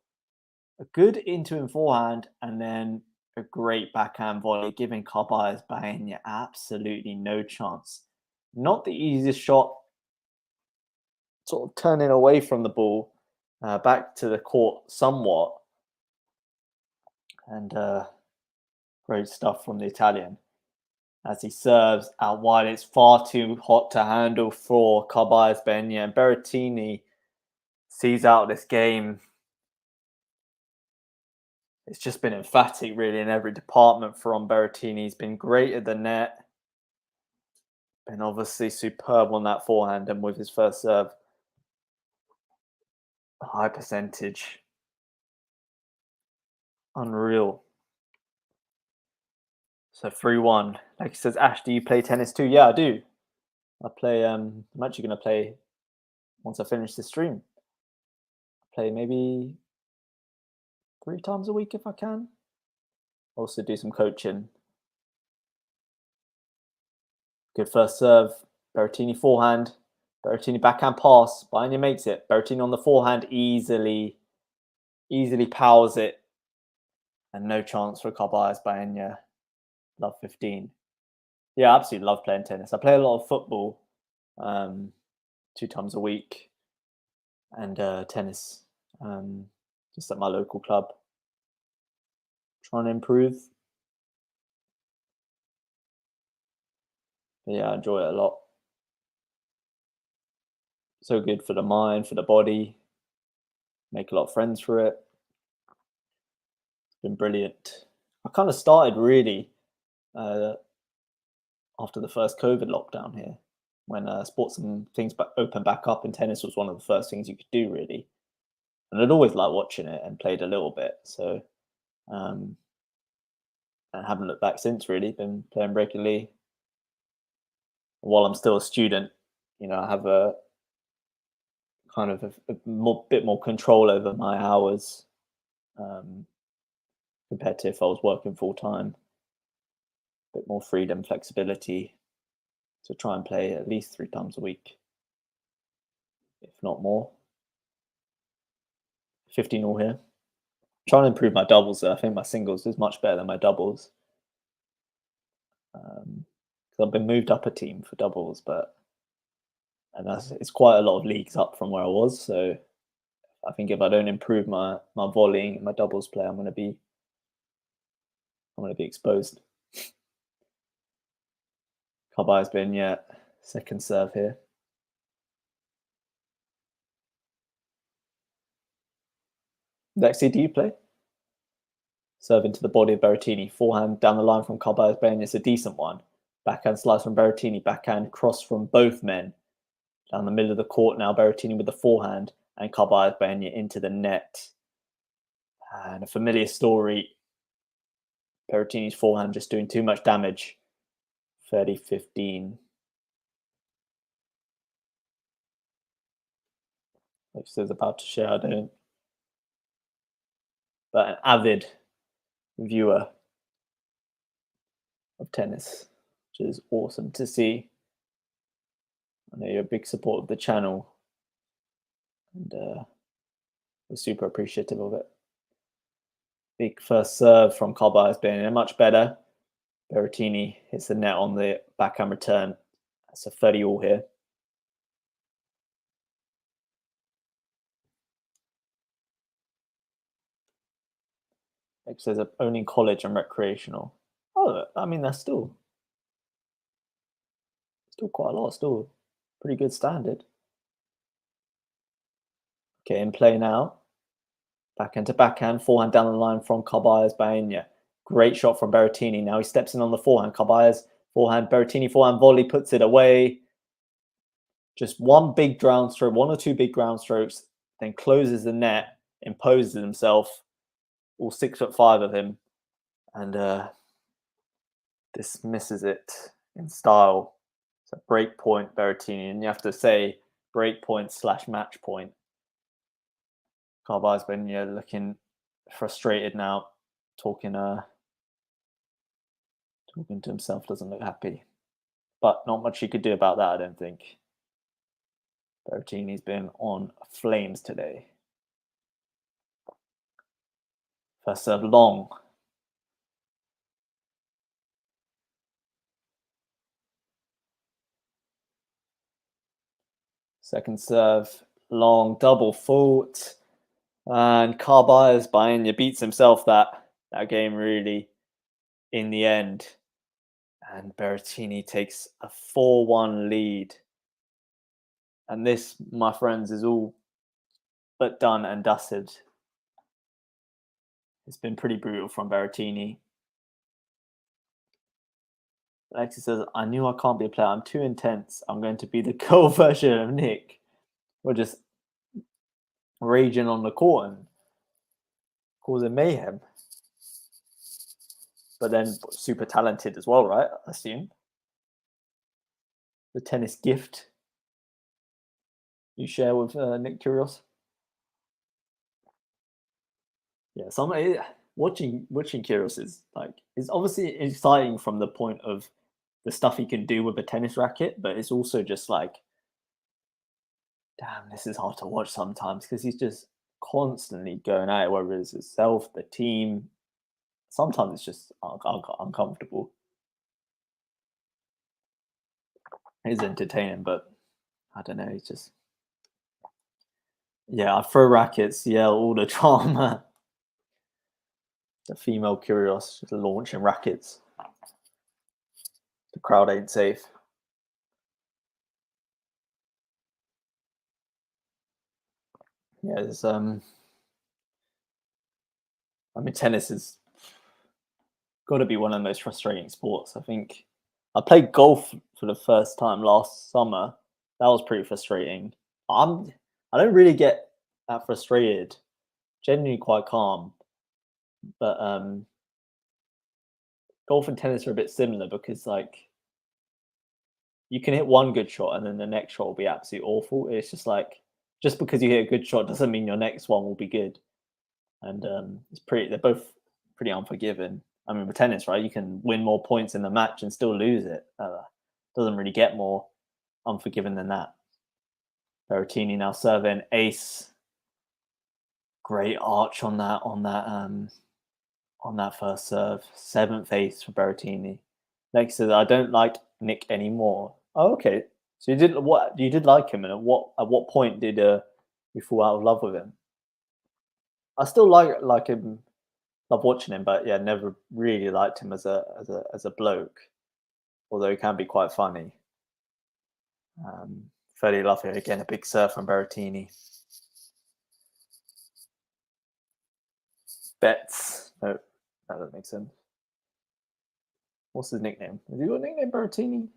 A good into in forehand and then a great backhand volley, giving CARBALLES BAENA absolutely no chance. Not the easiest shot. Sort of turning away from the ball. Back to the court somewhat. And great stuff from the Italian. as he serves out wide. It's far too hot to handle for CARBALLES BAENA, and Berrettini sees out this game. It's just been emphatic, really, in every department from Berrettini. He's been great at the net, and obviously superb on that forehand, and with his first serve, a high percentage. Unreal. So 3-1. Like he says, Ash, do you play tennis too? Yeah, I do. I play, I'm actually going to play, once I finish this stream, play maybe 3 times a week if I can. Also do some coaching. Good first serve. Berrettini forehand. Berrettini backhand pass. Baena makes it. Berrettini on the forehand easily powers it. And no chance for CARBALLES BAENA. Love 15. Yeah, I absolutely love playing tennis. I play a lot of football 2 times a week. And tennis just at my local club. Trying to improve. But yeah, I enjoy it a lot. So good for the mind, for the body. Make a lot of friends for it. It's been brilliant. I kind of started really after the first COVID lockdown here, when sports and things opened back up, and tennis was one of the first things you could do, really. And I'd always liked watching it and played a little bit. So and haven't looked back since, really. Been playing regularly. While I'm still a student, you know, I have a kind of a bit more control over my hours compared to if I was working full time. A bit more freedom, flexibility to try and play at least 3 times a week, if not more. 15 all here. Trying to improve my doubles though. I think my singles is much better than my doubles. I've been moved up a team for doubles, it's quite a lot of leagues up from where I was. So I think if I don't improve my volleying and my doubles play, I'm going to be exposed. CARBALLES BAENA, second serve here. Lexi, do you play? Serve into the body of Berrettini. Forehand down the line from CARBALLES BAENA. It's a decent one. Backhand slice from Berrettini. Backhand cross from both men. Down the middle of the court now. Berrettini with the forehand. And CARBALLES BAENA into the net. And a familiar story. Berrettini's forehand just doing too much damage. 30-15. Like says about to share, I don't. But an avid viewer of tennis, which is awesome to see. I know you're a big supporter of the channel, and we're super appreciative of it. Big first serve from CARBALLES BAENA, much better. Berrettini hits the net on the backhand return. That's a 30 all here. It says only college and recreational. Oh, I mean, that's still quite a lot, still pretty good standard. Okay, in play now. Backhand to backhand, forehand down the line from CARBALLES BAENA. Great shot from Berrettini. Now he steps in on the forehand. CARBALLES forehand, Berrettini forehand volley, puts it away. Just one big ground stroke, 1 or 2 big ground strokes, then closes the net, imposes himself, all 6'5" of him, and dismisses it in style. It's a break point, Berrettini, and you have to say break point / match point. CARBALLES BAENA looking frustrated now, talking to himself, doesn't look happy. But not much you could do about that, I don't think. Berrettini's been on flames today. First serve long. Second serve long, double fault. And CARBALLES BAENA beats himself that game, really, in the end. And Berrettini takes a 4-1 lead. And this, my friends, is all but done and dusted. It's been pretty brutal from Berrettini. Alexis says, I knew I can't be a player. I'm too intense. I'm going to be the girl version of Nick. We're just raging on the court and causing mayhem. But then super talented as well, right? I assume. The tennis gift you share with Nick Kyrgios. Yeah, watching Kyrgios is it's obviously exciting from the point of the stuff he can do with a tennis racket, but it's also just like, damn, this is hard to watch sometimes because he's just constantly going at it, whether it's himself, the team. Sometimes it's just uncomfortable. It's entertaining, but I don't know. It's just, yeah, I throw rackets, yell all the drama. The female Kyrgios just launching rackets. The crowd ain't safe. Yeah, there's I mean, tennis has got to be one of the most frustrating sports. I think I played golf for the first time last summer. That was pretty frustrating. I don't really get that frustrated. Genuinely quite calm. But golf and tennis are a bit similar because like you can hit one good shot and then the next shot will be absolutely awful. It's just like just because you hit a good shot doesn't mean your next one will be good. And they're both pretty unforgiving. I mean, with tennis, right, you can win more points in the match and still lose it. Doesn't really get more unforgiving than that. Berrettini now serving ace. Great arch on that first serve. 7th ace for Berrettini. Next says, I don't like Nick anymore. Oh, okay. So you did like him, and at what point did you fall out of love with him? I still like him, love watching him, but yeah, never really liked him as a bloke. Although he can be quite funny. Fairly lovely. Again, a big serve from Berrettini. Bets. No, that doesn't make sense. What's his nickname? Has he got a nickname, Berrettini?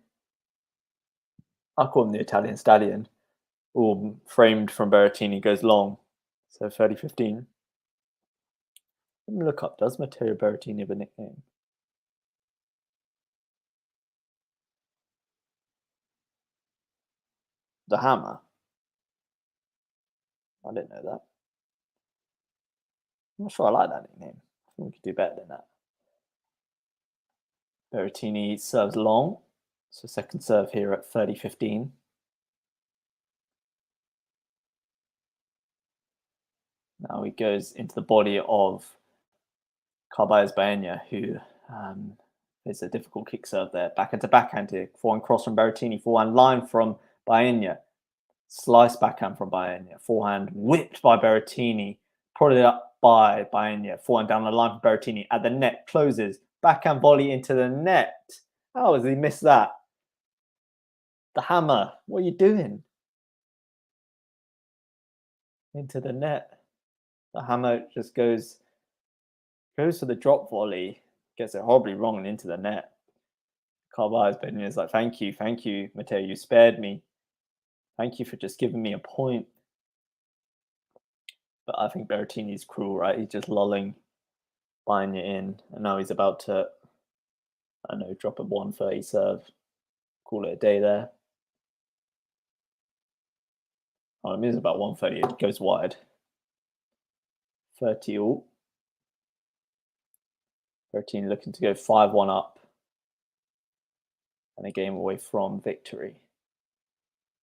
I call him the Italian Stallion. All framed from Berrettini goes long. So 30-15. Let me look up. Does Matteo Berrettini have a nickname? The Hammer. I didn't know that. I'm not sure I like that nickname. I think we could do better than that. Berrettini serves long. So second serve here at 30-15. Now he goes into the body of CARBALLES BAENA, who is a difficult kick serve there. Backhand to backhand here. Forehand cross from Berrettini. Forehand line from BAENA. Slice backhand from BAENA. Forehand whipped by Berrettini. Prodded up by BAENA. Forehand down the line for Berrettini. At the net, closes. Backhand volley into the net. How has he missed that? The Hammer. What are you doing? Into the net. The Hammer just goes for the drop volley. Gets it horribly wrong and into the net. CARBALLES BAENA is like, thank you, Matteo. You spared me. Thank you for just giving me a point. But I think Berrettini's cruel, right? He's just lulling BAENA in. And now he's about to, I don't know, drop a 130 serve. Call it a day there. Oh, it is about 130. It goes wide. 30 all. Berrettini looking to go 5-1 up. And a game away from victory.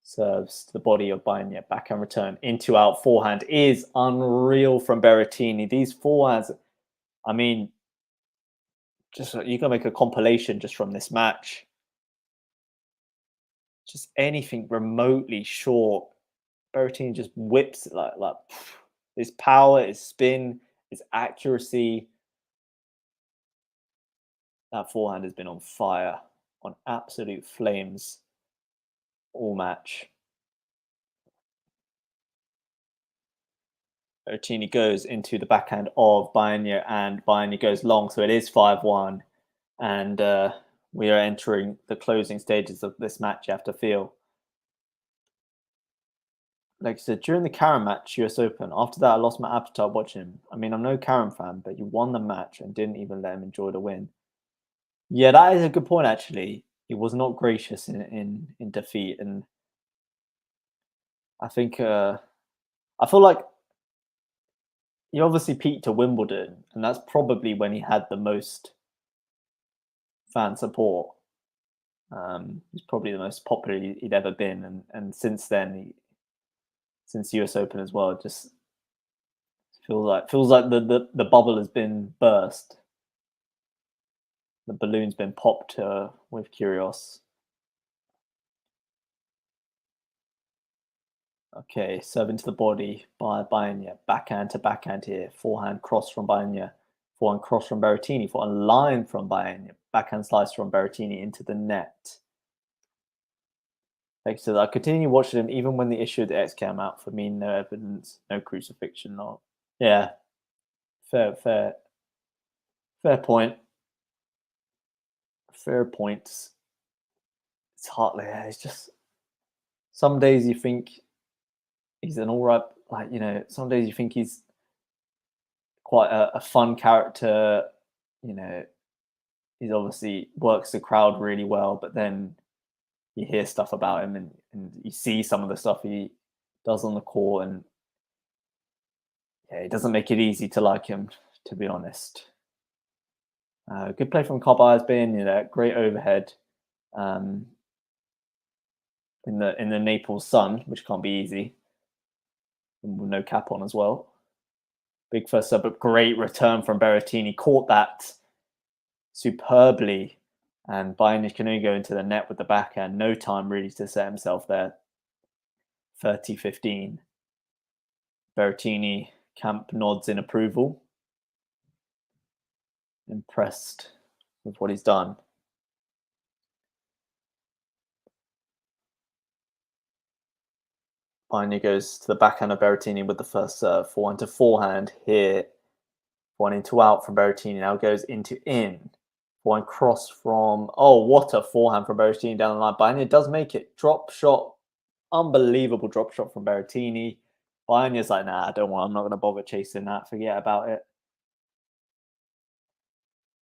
Serves to the body of BAENA. Backhand return. Into out forehand is unreal from Berrettini. These forehands, I mean, just you can make a compilation just from this match. Just anything remotely short. Berrettini just whips it like his power, his spin, his accuracy. That forehand has been on fire. on absolute flames all match. Berrettini goes into the backhand of Baena, and Baena goes long, so it is 5-1. And we are entering the closing stages of this match, you have to feel. Like I said, during the Karen match, US Open, after that, I lost my appetite watching him. I mean, I'm no Karen fan, but you won the match and didn't even let him enjoy the win. Yeah, that is a good point, actually. He was not gracious in defeat. And I think, I feel like he obviously peaked at Wimbledon, and that's probably when he had the most fan support. He's probably the most popular he'd ever been. And since then, since US Open as well, it just feels like the bubble has been burst. The balloon's been popped with Kyrgios. Okay, serve into the body by Baena. Backhand to backhand here. Forehand cross from Baena. Forehand cross from Berrettini. Forehand line from Baena. Backhand slice from Berrettini into the net. Like I said, I continue watching him even when the issue of the X came out. For me, no evidence, no crucifixion. Not yeah, fair point. Fair points. It's hard. It's just some days you think he's an all right, like, you know, some days you think he's quite a fun character. You know, he's obviously works the crowd really well, but then you hear stuff about him and you see some of the stuff he does on the court, and yeah, it doesn't make it easy to like him, to be honest. Good play from CARBALLES BAENA, you know, great overhead in the Naples sun, which can't be easy. And with no cap on as well. Big first sub, but great return from Berrettini. Caught that superbly, and Baena can only go into the net with the backhand. No time really to set himself there. 30-15. Berrettini camp nods in approval. Impressed with what he's done. Baena goes to the backhand of Berrettini with the first serve. Forehand to forehand here. Forehand into out from Berrettini. Now goes into in. Forehand cross from, oh, what a forehand from Berrettini down the line. Baena does make it. Drop shot. Unbelievable drop shot from Berrettini. Baena's like, nah, don't want. I'm not going to bother chasing that. Forget about it.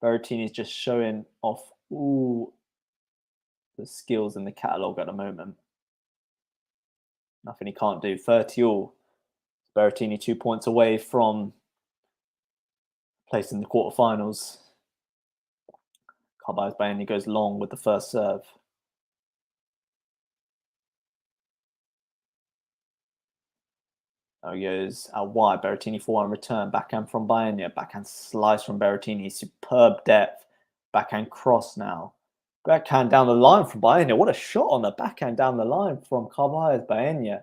Berrettini's just showing off all the skills in the catalogue at the moment. Nothing he can't do. 30-all. Berrettini 2 points away from placing the quarterfinals. CARBALLES BAENA goes long with the first serve. There he goes out wide. Berrettini forehand return. Backhand from Baena. Backhand slice from Berrettini. Superb depth. Backhand cross now. Backhand down the line from Baena. What a shot on the backhand down the line from CARBALLES BAENA.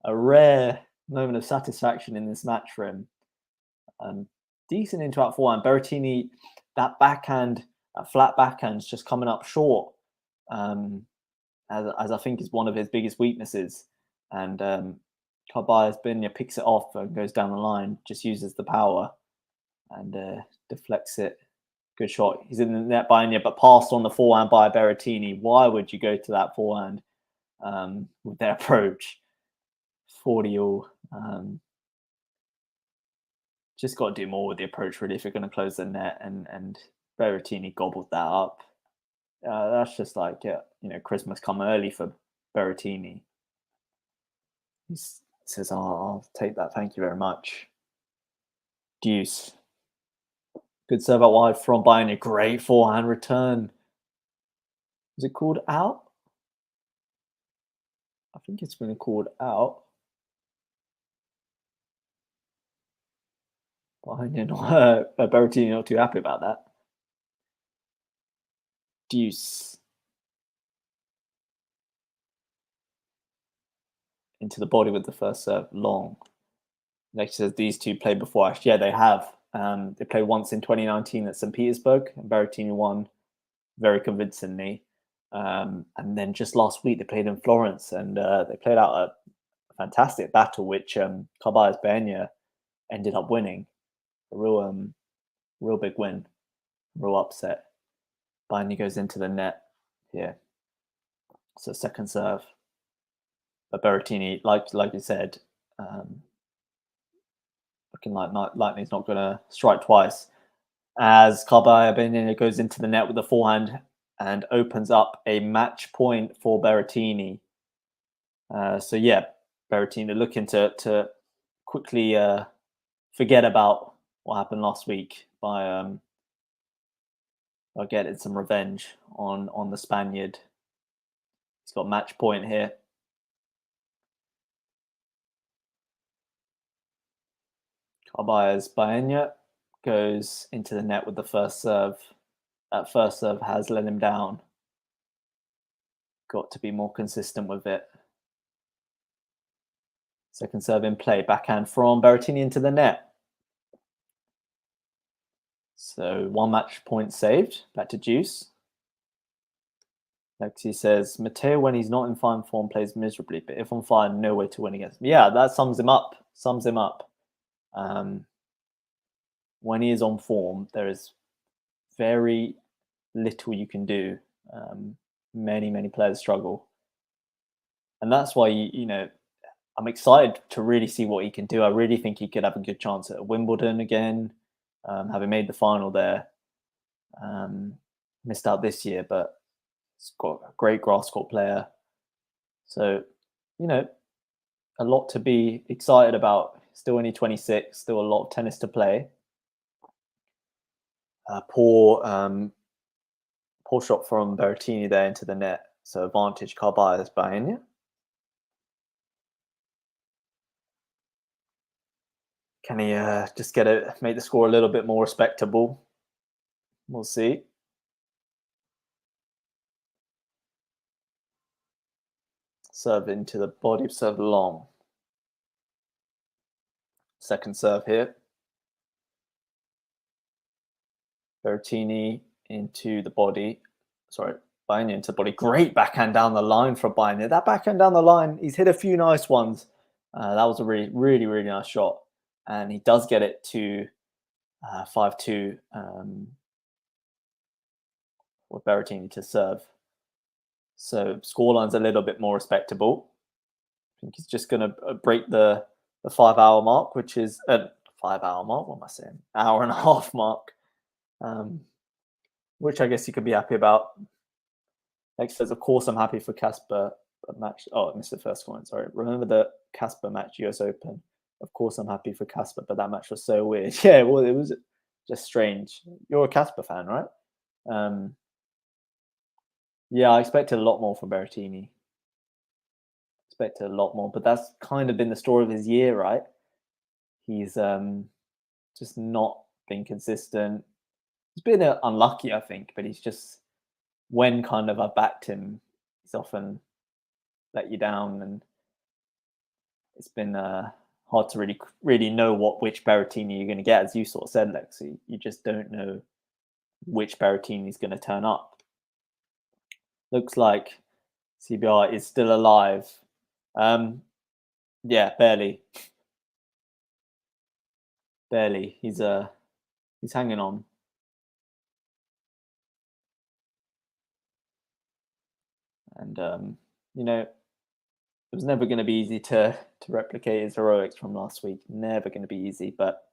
A rare moment of satisfaction in this match for him. Decent into out forehand. Berrettini, that backhand, that flat backhand's just coming up short, as I think is one of his biggest weaknesses. And CARBALLES BAENA picks it off and goes down the line, just uses the power and deflects it. Good shot. He's in the net by Baena, but passed on the forehand by Berrettini. Why would you go to that forehand with their approach? 40-all. Just got to do more with the approach, really, if you're going to close the net. And Berrettini gobbled that up. That's just like, you know, Christmas come early for Berrettini. He says, oh, I'll take that. Thank you very much. Deuce. Good serve out wide from Baena. Great forehand return. Was it called out? I think it's been called out. Berrettini not too happy about that. Deuce. Into the body with the first serve, long. Like she says, these two played before. Actually, yeah, they have. They played once in 2019 at St. Petersburg, and Berrettini won very convincingly. And then just last week they played in Florence, and they played out a fantastic battle, which CARBALLES BAENA ended up winning. A real big win, real upset. Baena goes into the net here. So second serve. But Berrettini, like you said, looking like he's not going to strike twice. As CARBALLES BAENA goes into the net with the forehand and opens up a match point for Berrettini. So yeah, Berrettini looking to quickly forget about what happened last week by getting some revenge on the Spaniard. He's got match point here. CARBALLES BAENA goes into the net with the first serve. That first serve has let him down. Got to be more consistent with it. Second serve in play, backhand from Berrettini into the net. So one match point saved, back to deuce. Lexi says, Matteo, when he's not in fine form, plays miserably, but if on fire, no way to win against him. Yeah, that sums him up. When he is on form, there is very little you can do. Many players struggle. And that's why, you know, I'm excited to really see what he can do. I really think he could have a good chance at Wimbledon again, having made the final there. Missed out this year, but he's got a great grass court player. So, you know, a lot to be excited about. Still only 26, still a lot of tennis to play. Poor shot from Berrettini there into the net. So advantage CARBALLES BAENA. Can he just make the score a little bit more respectable? We'll see. Serve into the body, serve long. Second serve here. Berrettini into the body. Sorry, Baena into the body. Great backhand down the line for Baena. That backhand down the line, he's hit a few nice ones. That was a really nice shot. And he does get it to 5-2 with Berrettini to serve. So scoreline's a little bit more respectable. I think he's just going to break the 5-hour mark, which is 5-hour mark. What am I saying? Hour and a half mark, which I guess you could be happy about. Next says, of course, I'm happy for Casper match. Oh, I missed the first one. Sorry. Remember the Casper match, US Open. Of course, I'm happy for Casper, but that match was so weird. Yeah, well, it was just strange. You're a Casper fan, right? Yeah, I expected a lot more from Berrettini. Expected a lot more, but that's kind of been the story of his year, right? He's just not been consistent. He's been unlucky, I think, but he's just, when kind of I backed him, he's often let you down, and it's been hard to really know which Berrettini you're going to get. As you sort of said, Lexi, you just don't know which Berrettini is going to turn up. Looks like CBR is still alive. Yeah, barely. He's hanging on. And you know, it was never going to be easy to replicate his heroics from last week. Never going to be easy, but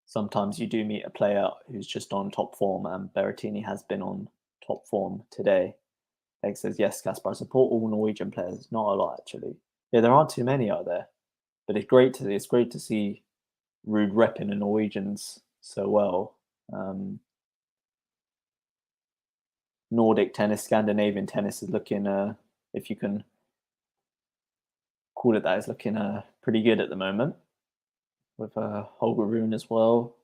sometimes you do meet a player who's just on top form, and Berrettini has been on top form today. Egg says, yes, Casper, I support all Norwegian players. Not a lot, actually. Yeah, there aren't too many out there. But it's great to see Ruud repping the Norwegians so well. Nordic tennis, Scandinavian tennis is looking, if you can call it that, is looking pretty good at the moment. With Holger Rune as well.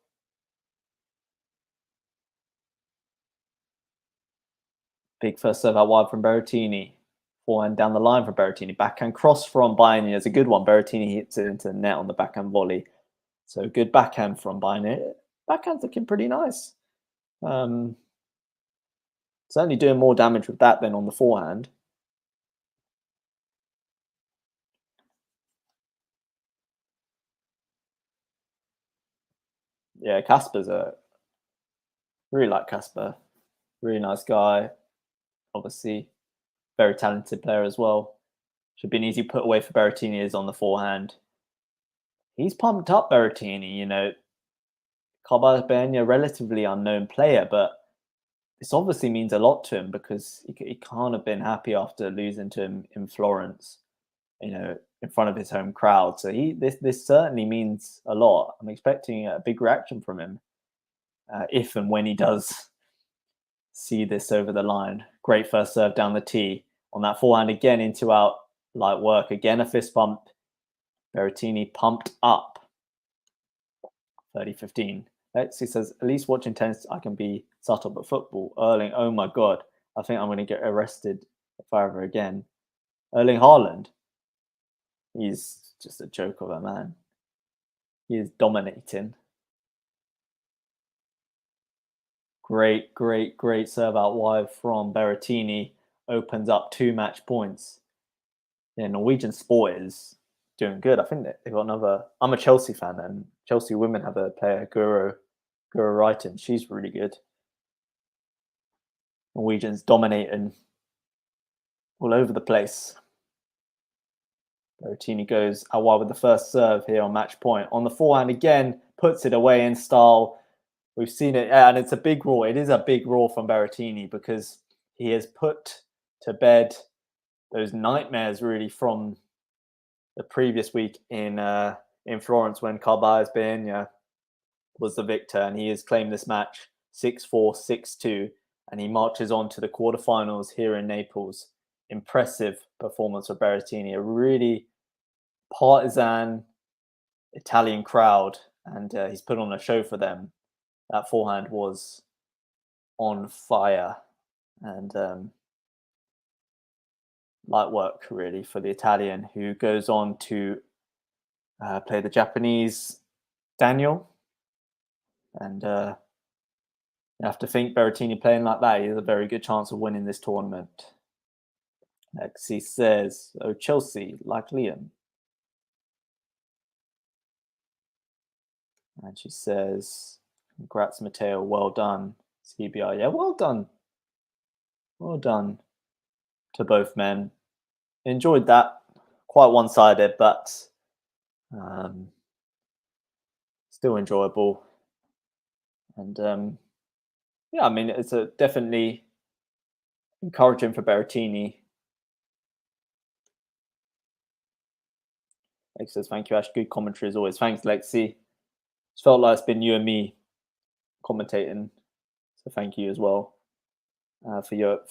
Big first serve out wide from Berrettini. Forehand down the line from Berrettini. Backhand cross from Baena is a good one. Berrettini hits it into the net on the backhand volley. So good backhand from Baena. Backhand's looking pretty nice. Certainly doing more damage with that than on the forehand. Yeah, Casper's a really like Casper. Really nice guy. Obviously, very talented player as well. Should be an easy put away for Berrettini is on the forehand. He's pumped up Berrettini, you know. CARBALLES BAENA, relatively unknown player, but this obviously means a lot to him because he can't have been happy after losing to him in Florence, you know, in front of his home crowd. So this certainly means a lot. I'm expecting a big reaction from him if and when he does see this over the line. Great first serve down the tee on that forehand again, into out, light work again, a fist pump. Berrettini pumped up. 30-15. Lexi says, at least watching tennis, I can be subtle, but football. Erling, oh my God. I think I'm going to get arrested if I ever again. Erling Haaland. He's just a joke of a man. He is dominating. Great, great, great serve out wide from Berrettini. Opens up 2 match points. Yeah, Norwegian sport is doing good. I think they've got another. I'm a Chelsea fan, and Chelsea women have a player, Guro Reiten. She's really good. Norwegians dominating all over the place. Berrettini goes out wide with the first serve here on match point. On the forehand again, puts it away in style. We've seen it, and it's a big roar. It is a big roar from Berrettini because he has put to bed those nightmares really from the previous week in Florence when CARBALLES BAENA was the victor, and he has claimed this match 6-4, 6-2, and he marches on to the quarterfinals here in Naples. Impressive performance of Berrettini, a really partisan Italian crowd, and he's put on a show for them. That forehand was on fire, and light work really for the Italian, who goes on to play the Japanese Daniel. And you have to think Berrettini playing like that, he has a very good chance of winning this tournament. Lexi says, oh, Chelsea, like Liam. And she says, congrats, Matteo, well done. CBR, yeah, well done. Well done to both men. Enjoyed that. Quite one-sided, but still enjoyable. And yeah, I mean, it's definitely encouraging for Berrettini. Lexi says, thank you, Ash. Good commentary as always. Thanks, Lexi. It's felt like it's been you and me commentating. So thank you as well for your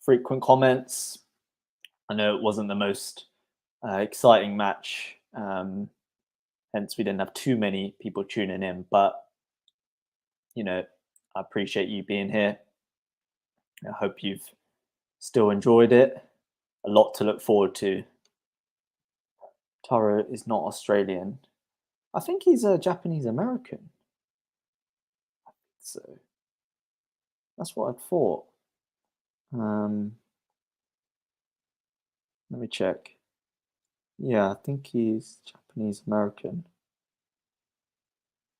frequent comments. I know it wasn't the most exciting match, hence we didn't have too many people tuning in. But you know, I appreciate you being here. I hope you've still enjoyed it. A lot to look forward to. Taro is not Australian. I think he's a Japanese American. So that's what I thought. Let me check. Yeah, I think he's Japanese American.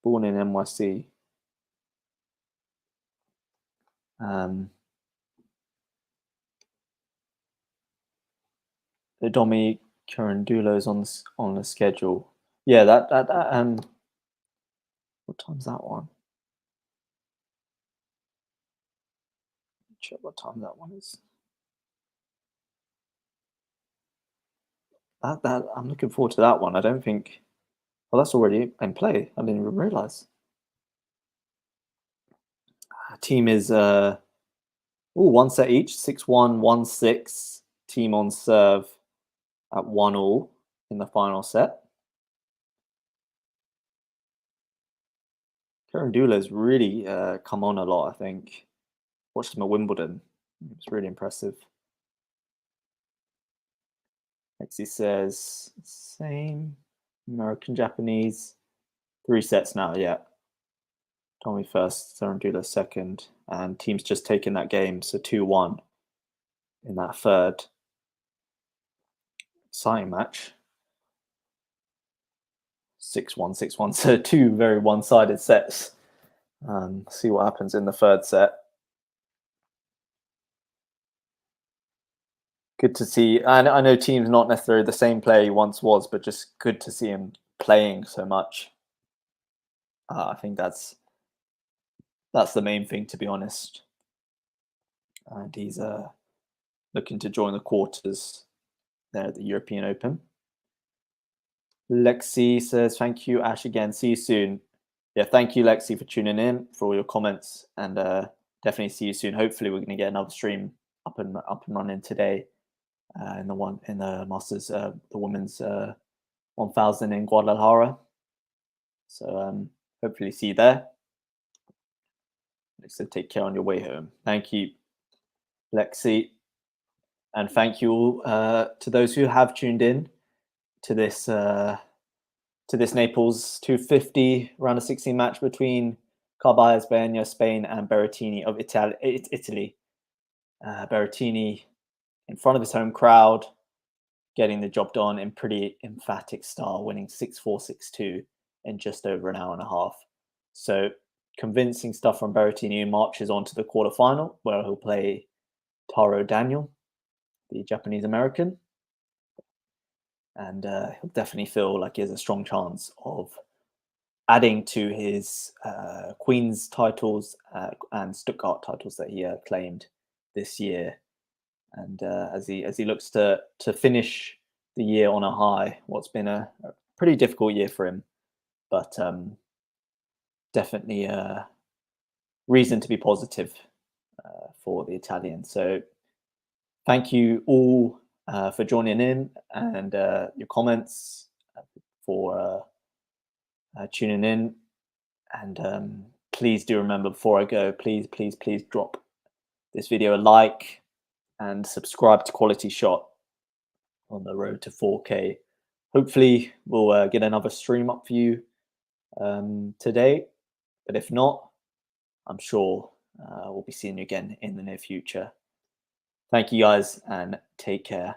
Born in NYC. The Domi Carandulo's on the schedule. Yeah, that what time's that one? Check what time that one is. That I'm looking forward to that one. I don't think. Well, that's already in play. I didn't even realize. Team is one set each, 6-1, 1-6. Team on serve at 1-1 in the final set. Carandulo's really come on a lot, I think. Watched him at Wimbledon. It was really impressive. Lexi says, same. American, Japanese. 3 sets now, yeah. Tommy first, Serendula second, and team's just taken that game, so 2-1 in that third. Exciting match. 6-1, 6-1, so 2 very one-sided sets. See what happens in the third set. Good to see. And I know team's not necessarily the same player he once was, but just good to see him playing so much. I think that's the main thing, to be honest. And he's looking to join the quarters there at the European Open. Lexi says, thank you, Ash, again. See you soon. Yeah, thank you, Lexi, for tuning in, for all your comments, and definitely see you soon. Hopefully, we're going to get another stream up and running today in the Masters, the women's 1000 in Guadalajara. So hopefully, see you there. So take care on your way home. Thank you, Lexi, and thank you all to those who have tuned in to this Naples 250 round of 16 match between CARBALLES BAENA, Spain, and Berrettini of Italy. Berrettini in front of his home crowd, getting the job done in pretty emphatic style, winning 6-4, 6-2 in just over an hour and a half. So convincing stuff from Berrettini, who marches on to the quarterfinal, where he'll play Taro Daniel, the Japanese-American. And he'll definitely feel like he has a strong chance of adding to his Queen's titles and Stuttgart titles that he claimed this year. And as he looks to finish the year on a high, what's been a pretty difficult year for him, but definitely a reason to be positive for the Italian. So thank you all for joining in, and your comments, for tuning in. And please do remember, before I go, please drop this video a like and subscribe to QualityShot on the road to 4K. Hopefully we'll get another stream up for you today, but if not, I'm sure we'll be seeing you again in the near future. Thank you guys, and take care.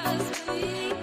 Us, we.